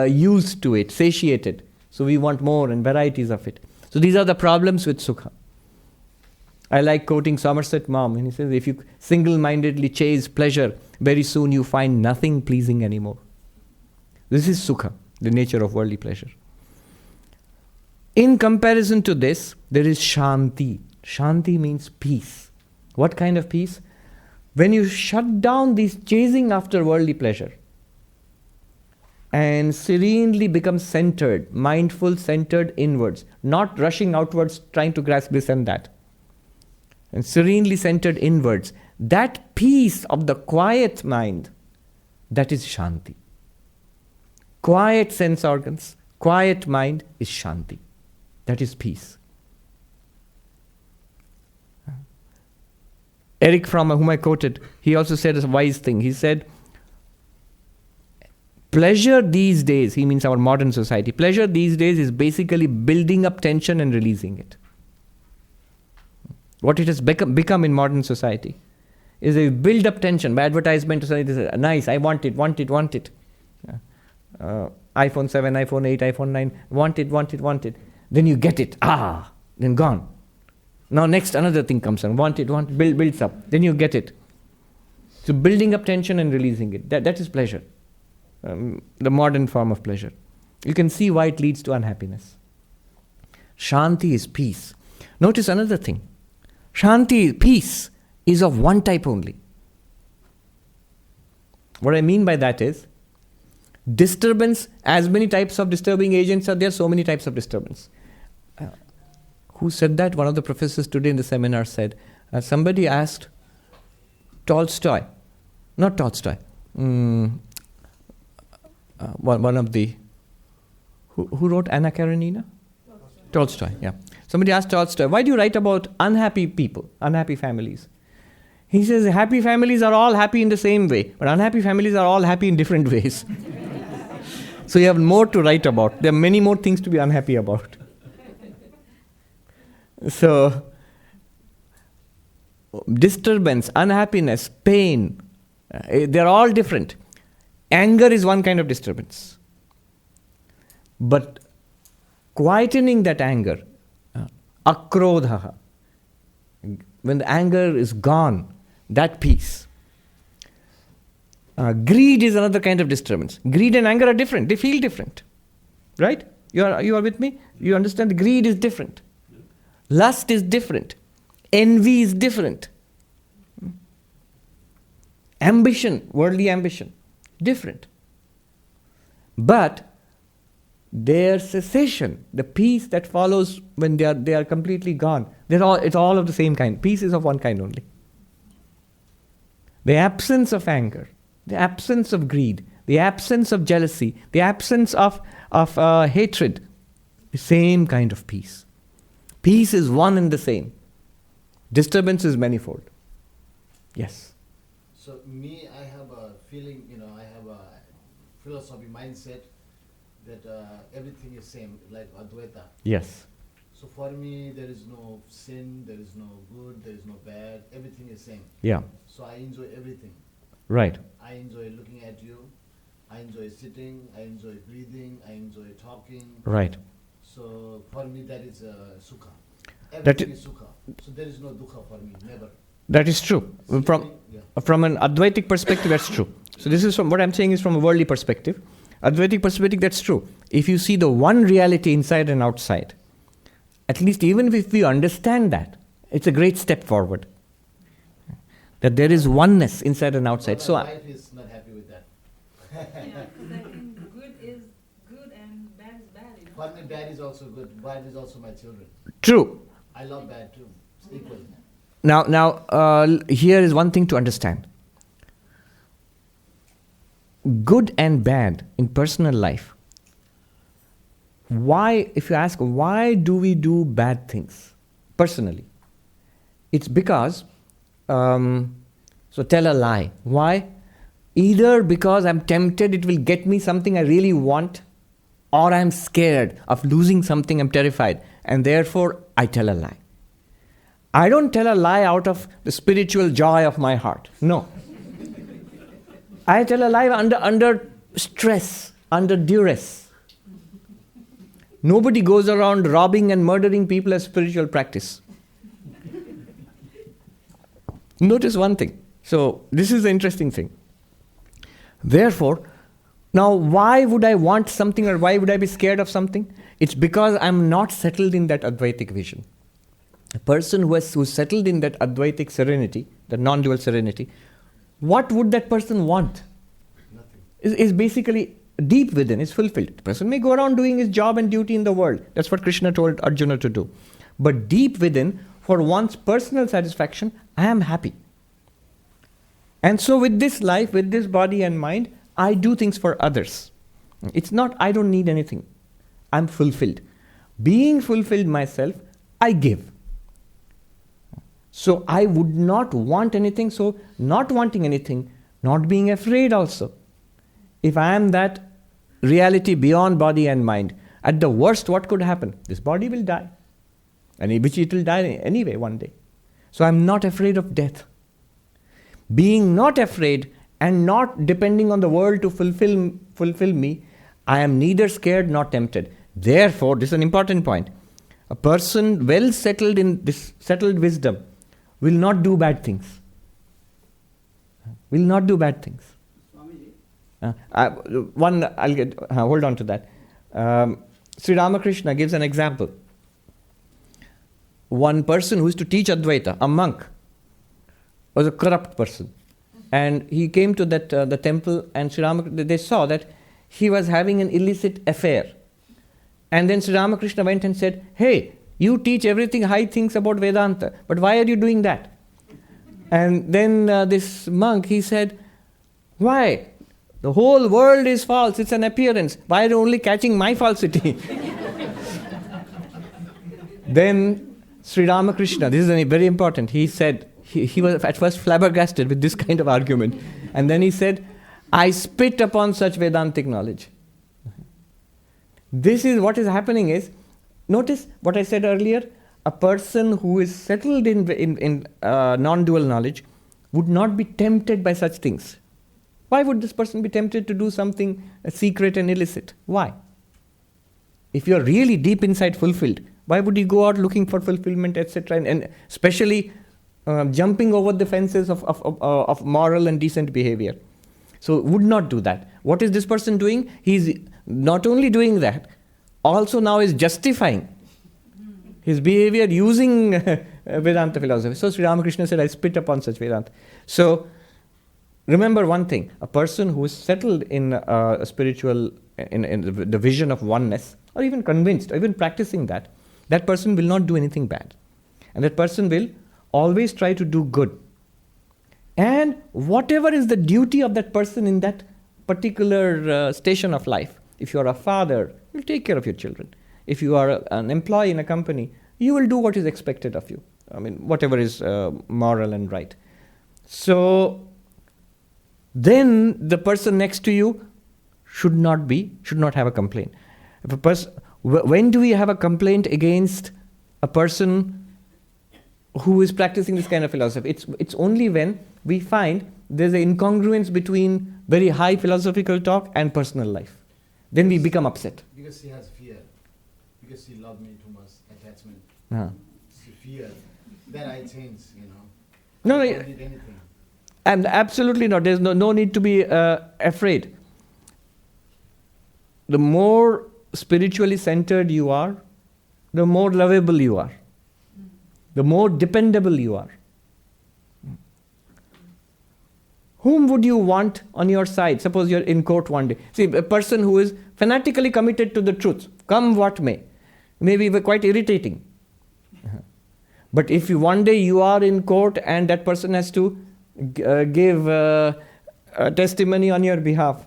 used to it, satiated. So we want more and varieties of it. So these are the problems with sukha. I like quoting Somerset Maugham, and he says, if you single-mindedly chase pleasure, very soon you find nothing pleasing anymore. This is sukha, the nature of worldly pleasure. In comparison to this, there is shanti. Shanti means peace. What kind of peace? When you shut down this chasing after worldly pleasure and serenely become centered, mindful, centered inwards, not rushing outwards trying to grasp this and that, and serenely centered inwards, that peace of the quiet mind, that is shanti. Quiet sense organs, quiet mind is shanti. That is peace. Eric Fromm, whom I quoted, he also said a wise thing. He said, pleasure these days, he means our modern society, pleasure these days is basically building up tension and releasing it. What it has become in modern society is a build up tension by advertisement. Nice, I want it. iPhone 7, iPhone 8, iPhone 9, want it. Then you get it. Then gone. Now next another thing comes on. Want it, builds up. Then you get it. So building up tension and releasing it. That is pleasure. The modern form of pleasure. You can see why it leads to unhappiness. Shanti is peace. Notice another thing. Shanti, peace, is of one type only. What I mean by that is, disturbance, as many types of disturbing agents are there, so many types of disturbance. Who said that? One of the professors today in the seminar said, somebody asked Tolstoy, not Tolstoy, one of the, who wrote Anna Karenina? Tolstoy, yeah. Somebody asked Tolstoy, why do you write about unhappy people, unhappy families? He says, happy families are all happy in the same way, but unhappy families are all happy in different ways. So you have more to write about. There are many more things to be unhappy about. So, disturbance, unhappiness, pain, they're all different. Anger is one kind of disturbance. But quietening that anger, akrodha, when the anger is gone, that peace. Greed is another kind of disturbance. Greed and anger are different. They feel different. Right? You are with me? You understand? Greed is different. Lust is different. Envy is different. Ambition, worldly ambition, different. But their cessation, the peace that follows when they are completely gone, it's all of the same kind. Peace is of one kind only. The absence of anger, the absence of greed, the absence of jealousy, the absence of hatred, the same kind of peace. Peace is one and the same. Disturbance is manifold. Yes. So me, I have a feeling, I have a philosophy mindset that everything is same, like Advaita. Yes. So for me, there is no sin, there is no good, there is no bad, everything is same. Yeah. So I enjoy everything. Right. I enjoy looking at you, I enjoy sitting, I enjoy breathing, I enjoy talking. Right. So for me, that is sukha. That Everything is sukha. So there is no dukkha for me, never. That is true. From an Advaitic perspective, that's true. So this is from what I'm saying is from a worldly perspective. Advaitic perspective, that's true. If you see the one reality inside and outside, at least even if we understand that, it's a great step forward. That there is oneness inside and outside. So my wife is not happy with that. Yeah, because I think good is good and bad is bad. For me, bad is also good. Bad is also my children. True. I love bad too. It's equal. Here is one thing to understand. Good and bad in personal life. Why, if you ask, why do we do bad things personally? It's because, so tell a lie. Why? Either because I'm tempted, it will get me something I really want, or I'm scared of losing something, I'm terrified, and therefore I tell a lie. I don't tell a lie out of the spiritual joy of my heart. No. I tell a lie under stress, under duress. Nobody goes around robbing and murdering people as spiritual practice. Notice one thing. So, this is the interesting thing. Therefore, now why would I want something, or why would I be scared of something? It's because I'm not settled in that Advaitic vision. A person who's settled in that Advaitic serenity, the non-dual serenity, what would that person want? Nothing. Is basically deep within, is fulfilled. The person may go around doing his job and duty in the world. That's what Krishna told Arjuna to do. But deep within, for one's personal satisfaction, I am happy. And so with this life, with this body and mind, I do things for others. It's not, I don't need anything. I'm fulfilled. Being fulfilled myself, I give. So I would not want anything, so not wanting anything, not being afraid also. If I am that reality beyond body and mind, at the worst, what could happen? This body will die. And which it will die anyway one day. So I'm not afraid of death. Being not afraid and not depending on the world to fulfill me, I am neither scared nor tempted. Therefore, this is an important point. A person well settled in this settled wisdom will not do bad things. Will not do bad things. Hold on to that. Sri Ramakrishna gives an example. One person who used to teach Advaita, a monk, was a corrupt person. And he came to that the temple, and Sri Ramakrishna, they saw that he was having an illicit affair. And then Sri Ramakrishna went and said, "Hey, you teach everything high things about Vedanta, but why are you doing that?" And then this monk, he said, "Why? The whole world is false, it's an appearance. Why are you only catching my falsity?" Then Sri Ramakrishna, this is very important, he said, he was at first flabbergasted with this kind of argument. And then he said, "I spit upon such Vedantic knowledge." This is what is happening is, notice what I said earlier, a person who is settled in non-dual knowledge would not be tempted by such things. Why would this person be tempted to do something secret and illicit? Why? If you're really deep inside fulfilled, why would you go out looking for fulfillment, etc., and especially jumping over the fences of moral and decent behavior? So would not do that. What is this person doing? He's not only doing that, also now is justifying his behavior using Vedanta philosophy. So Sri Ramakrishna said, "I spit upon such Vedanta." So remember one thing, a person who is settled in a spiritual, in the vision of oneness, or even convinced, or even practicing that person will not do anything bad. And that person will always try to do good. And whatever is the duty of that person in that particular station of life, if you are a father, you'll take care of your children. If you are an employee in a company, you will do what is expected of you. I mean, whatever is moral and right. So then the person next to you should not have a complaint. If when do we have a complaint against a person who is practicing this kind of philosophy? It's only when we find there's an incongruence between very high philosophical talk and personal life. Then we become upset. Because he has fear. Because he loved me too much, attachment. Fear. That I change, No, I don't need anything. And absolutely not. There's no need to be afraid. The more spiritually centered you are, the more lovable you are. The more dependable you are. Whom would you want on your side? Suppose you're in court one day. See, a person who is fanatically committed to the truth, come what may be quite irritating. But if one day you are in court and that person has to give a testimony on your behalf,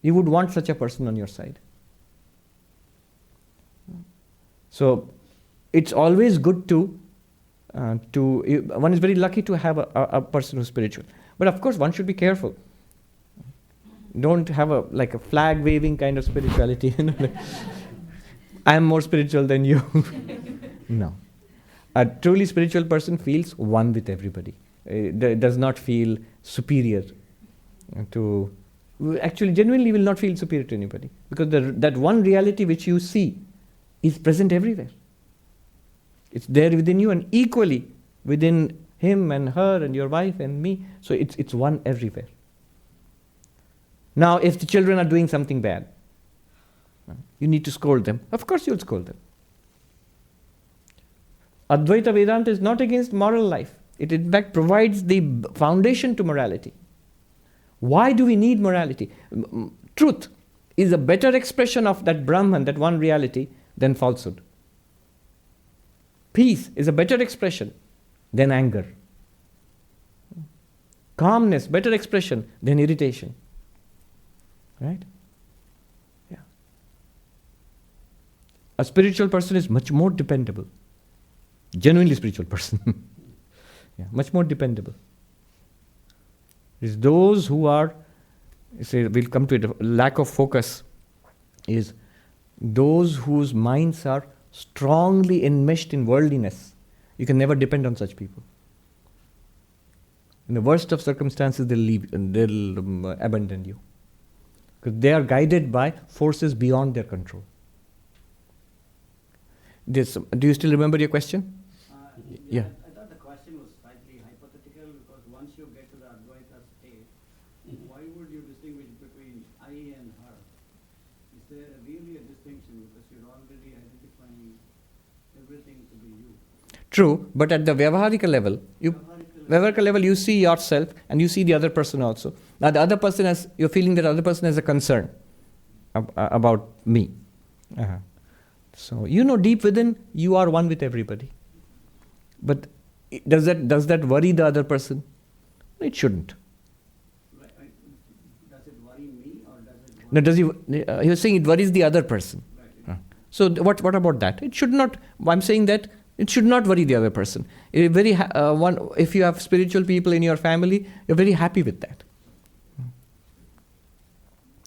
you would want such a person on your side. So it's always good to one is very lucky to have a person who's spiritual. But of course, one should be careful. Don't have a flag waving kind of spirituality. I am more spiritual than you. No. A truly spiritual person feels one with everybody. Does not feel superior to. Actually, genuinely will not feel superior to anybody. Because that one reality which you see is present everywhere. It's there within you and equally within him and her and your wife and me. So it's one everywhere. Now, if the children are doing something bad, you need to scold them. Of course you'll scold them. Advaita Vedanta is not against moral life. It in fact provides the foundation to morality. Why do we need morality? Truth is a better expression of that Brahman, that one reality, than falsehood. Peace is a better expression than anger. Calmness, better expression than irritation. Right? Yeah. A spiritual person is much more dependable. Genuinely spiritual person. Yeah, much more dependable. It's those who are, we'll come to it, lack of focus is those whose minds are strongly enmeshed in worldliness. You can never depend on such people. In the worst of circumstances, they'll abandon you. Because they are guided by forces beyond their control. Do you still remember your question? Yeah. I thought the question was slightly hypothetical because once you get to the Advaita state, why would you distinguish between I and her? Is there really a distinction because you're already identifying everything to be you? True, but at the Vyavaharika level, you see yourself and you see the other person also. Now the other person you're feeling that the other person has a concern about me. So deep within, you are one with everybody. But does that worry the other person? It shouldn't. Does it worry me or does it worry? No, you're saying it worries the other person. Right. So what about that? It should not. I'm saying that it should not worry the other person. If you have spiritual people in your family, you're very happy with that.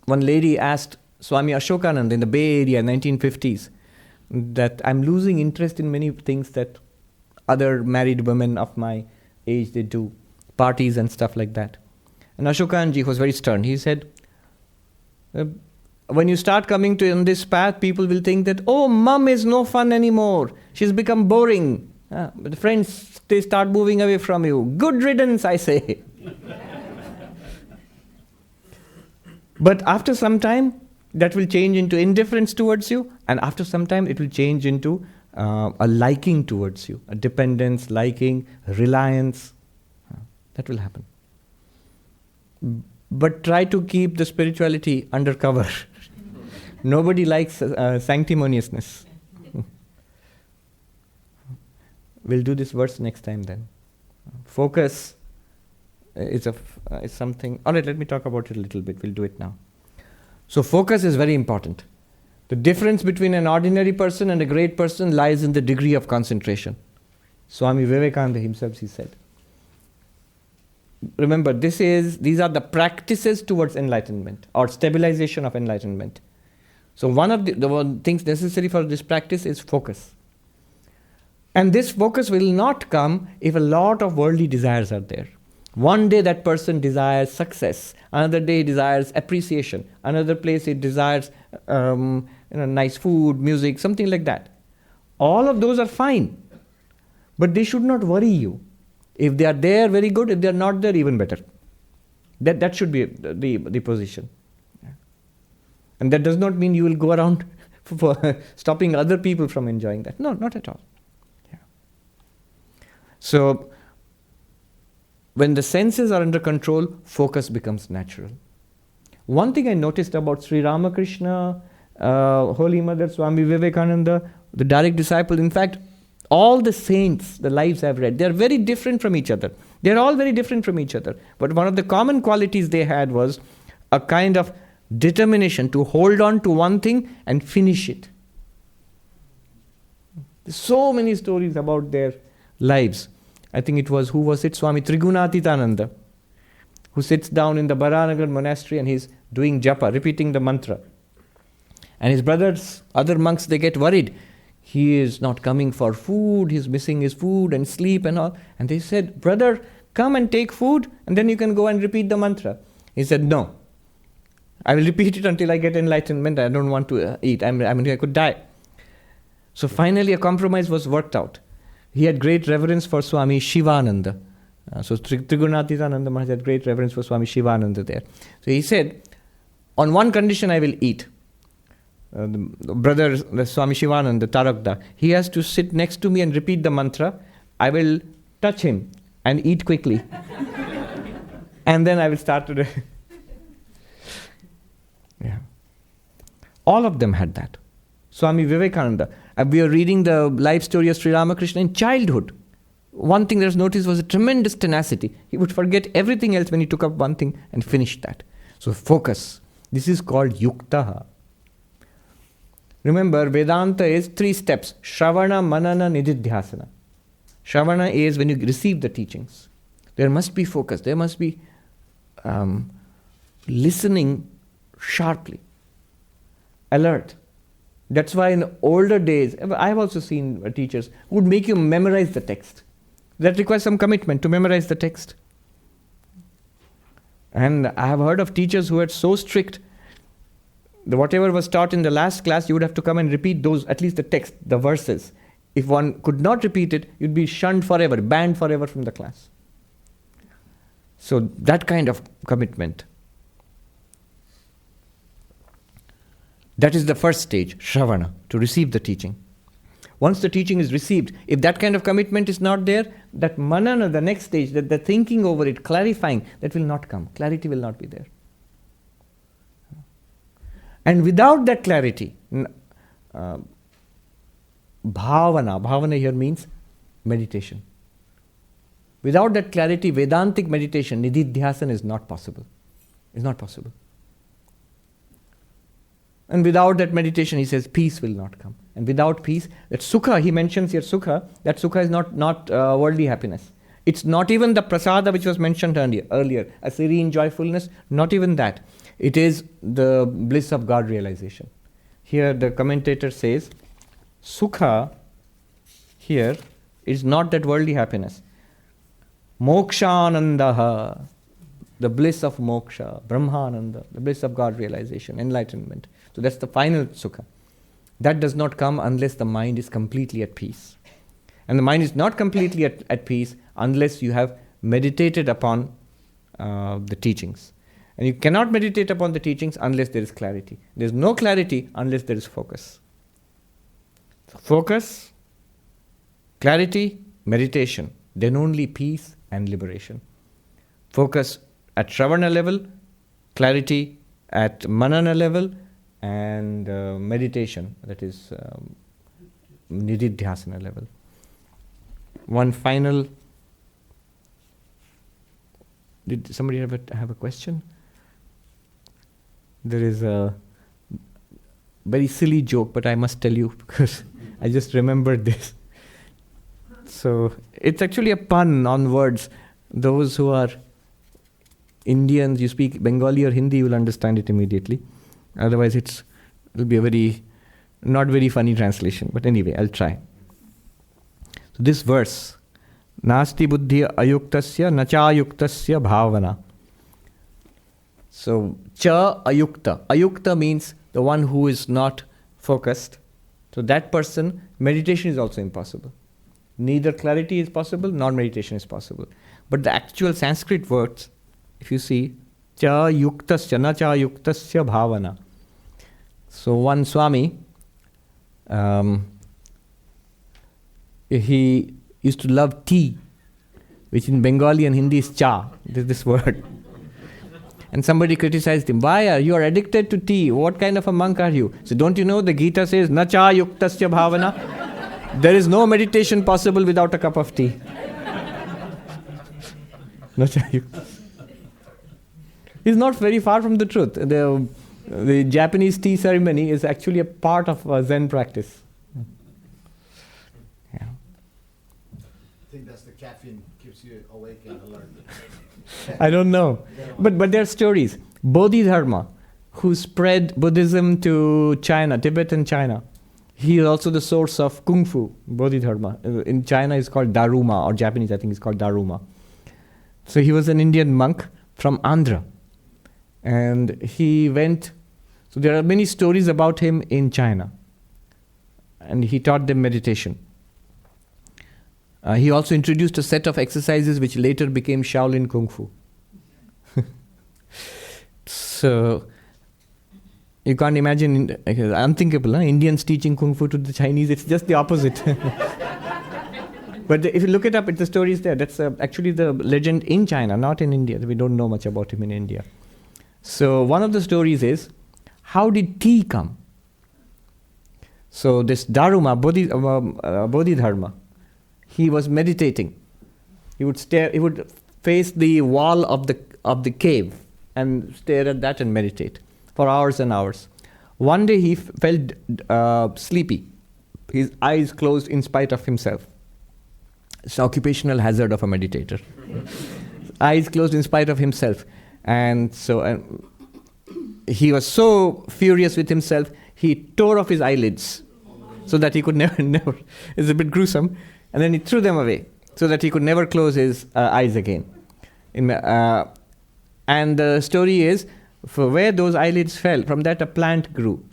One lady asked Swami Ashokananda in the Bay Area in 1950s that I'm losing interest in many things that other married women of my age, they do, parties and stuff like that. And Ashokanji was very stern. He said, when you start coming on this path, people will think that, oh, mom is no fun anymore. She's become boring. The friends, they start moving away from you. Good riddance, I say. But after some time, that will change into indifference towards you, and after some time, it will change into a liking towards you, a dependence, liking, reliance. That will happen. But try to keep the spirituality under cover. Nobody likes sanctimoniousness. We'll do this verse next time then. Focus is something. All right, let me talk about it a little bit. We'll do it now. So focus is very important. The difference between an ordinary person and a great person lies in the degree of concentration. Swami Vivekananda himself, he said. Remember, these are the practices towards enlightenment or stabilization of enlightenment. So one of the things necessary for this practice is focus. And this focus will not come if a lot of worldly desires are there. One day that person desires success, another day he desires appreciation, another place he desires nice food, music, something like that. All of those are fine, but they should not worry you. If they are there, very good. If they are not there, even better. That should be the position. And that does not mean you will go around for stopping other people from enjoying that. No, not at all. Yeah. So, when the senses are under control, focus becomes natural. One thing I noticed about Sri Ramakrishna, Holy Mother, Swami Vivekananda, the direct disciple, in fact, all the saints, the lives I've read, they're very different from each other. They're all very different from each other. But one of the common qualities they had was a kind of determination to hold on to one thing and finish it. There's so many stories about their lives. I think it was, who was it? Swami Trigunatitananda, who sits down in the Baranagar monastery and he's doing japa, repeating the mantra. And his brothers, other monks, they get worried. He is not coming for food, he's missing his food and sleep and all. And they said, brother, come and take food and then you can go and repeat the mantra. He said, no, I will repeat it until I get enlightenment. I don't want to eat. I could die. So finally a compromise was worked out. He had great reverence for Swami Shivananda. So Trigunatitananda Maharaj had great reverence for Swami Shivananda there. So he said, on one condition I will eat. The brother, the Swami Shivananda, Tarakda, he has to sit next to me and repeat the mantra. I will touch him and eat quickly. And then I will start to... Yeah. All of them had that. Swami Vivekananda. We are reading the life story of Sri Ramakrishna in childhood. One thing that was noticed was a tremendous tenacity. He would forget everything else when he took up one thing and finished that. So focus. This is called yuktaha. Remember, Vedanta is 3 steps. Shravana, Manana, Nididhyasana. Shravana is when you receive the teachings. There must be focus. There must be listening sharply. Alert. That's why in older days, I have also seen teachers who would make you memorize the text. That requires some commitment to memorize the text. And I have heard of teachers who are so strict, whatever was taught in the last class, you would have to come and repeat those, at least the text, the verses. If one could not repeat it, you'd be shunned forever, banned forever from the class. So that kind of commitment. That is the first stage, Shravana, to receive the teaching. Once the teaching is received, if that kind of commitment is not there, that manana, the next stage, that the thinking over it, clarifying, that will not come. Clarity will not be there. And without that clarity, bhavana here means meditation. Without that clarity, Vedantic meditation, nididhyasana, is not possible. It's not possible. And without that meditation, he says, peace will not come. And without peace, that sukha, he mentions here sukha, that sukha is not worldly happiness. It's not even the prasāda which was mentioned earlier, a serene joyfulness, not even that. It is the bliss of God realization. Here the commentator says, sukha here is not that worldly happiness. Mokshanandaha, the bliss of moksha, brahmananda, the bliss of God realization, enlightenment. So that's the final sukha. That does not come unless the mind is completely at peace. And the mind is not completely at peace unless you have meditated upon the teachings. And you cannot meditate upon the teachings unless there is clarity. There is no clarity unless there is focus. So focus, clarity, meditation. Then only peace and liberation. Focus at Shravana level, clarity at Manana level, and meditation, that is Nididhyasana level. One final... Did somebody have a question? There is a very silly joke, but I must tell you because I just remembered this. So it's actually a pun on words. Those who are Indians, you speak Bengali or Hindi, you will understand it immediately. Otherwise it will be a not very funny translation. But anyway, I'll try. So this verse, Nasti buddhi ayuktasya nachayuktasya bhavana. So, cha ayukta. Ayukta means the one who is not focused. So that person, meditation is also impossible. Neither clarity is possible, nor meditation is possible. But the actual Sanskrit words, if you see, cha yuktasya na cha yuktasya bhavana. So one Swami, he used to love tea, which in Bengali and Hindi is cha, this word. And somebody criticized him, why you are addicted to tea? What kind of a monk are you? So don't you know the Gita says, na cha yuktasya bhavana? There is no meditation possible without a cup of tea. No, it's not very far from the truth. The Japanese tea ceremony is actually a part of Zen practice. Yeah. I think that's the caffeine keeps you awake and alert. I don't know. But there are stories. Bodhidharma, who spread Buddhism to China, Tibet and China. He is also the source of Kung Fu, Bodhidharma. In China it's called Daruma, or Japanese I think it's called Daruma. So he was an Indian monk from Andhra. And he went, so there are many stories about him in China. And he taught them meditation. He also introduced a set of exercises which later became Shaolin Kung Fu. So, you can't imagine, unthinkable, Indians teaching Kung Fu to the Chinese, it's just the opposite. But if you look it up, the story is there. That's actually the legend in China, not in India. We don't know much about him in India. So one of the stories is, how did tea come? So this Daruma, Bodhidharma, he was meditating. He would face the wall of the cave and stare at that and meditate for hours and hours. One day he felt sleepy. His eyes closed in spite of himself. It's an occupational hazard of a meditator. Eyes closed in spite of himself. And so he was so furious with himself, he tore off his eyelids so that he could never, it's a bit gruesome, and then he threw them away so that he could never close his eyes again. And the story is, for where those eyelids fell, from that a plant grew.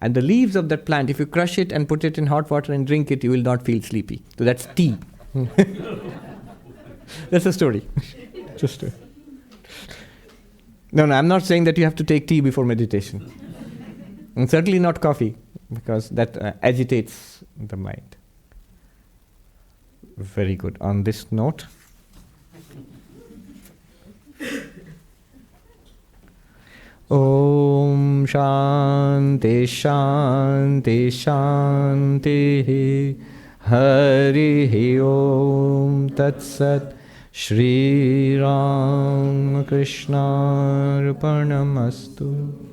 And the leaves of that plant, if you crush it and put it in hot water and drink it, you will not feel sleepy. So that's tea. That's the story. Just No, I'm not saying that you have to take tea before meditation. And certainly not coffee, because that agitates the mind. Very good. On this note, Om Shanti Shanti Shanti Hari Om Tat Sat Shri Ram Krishna Arpanamastu.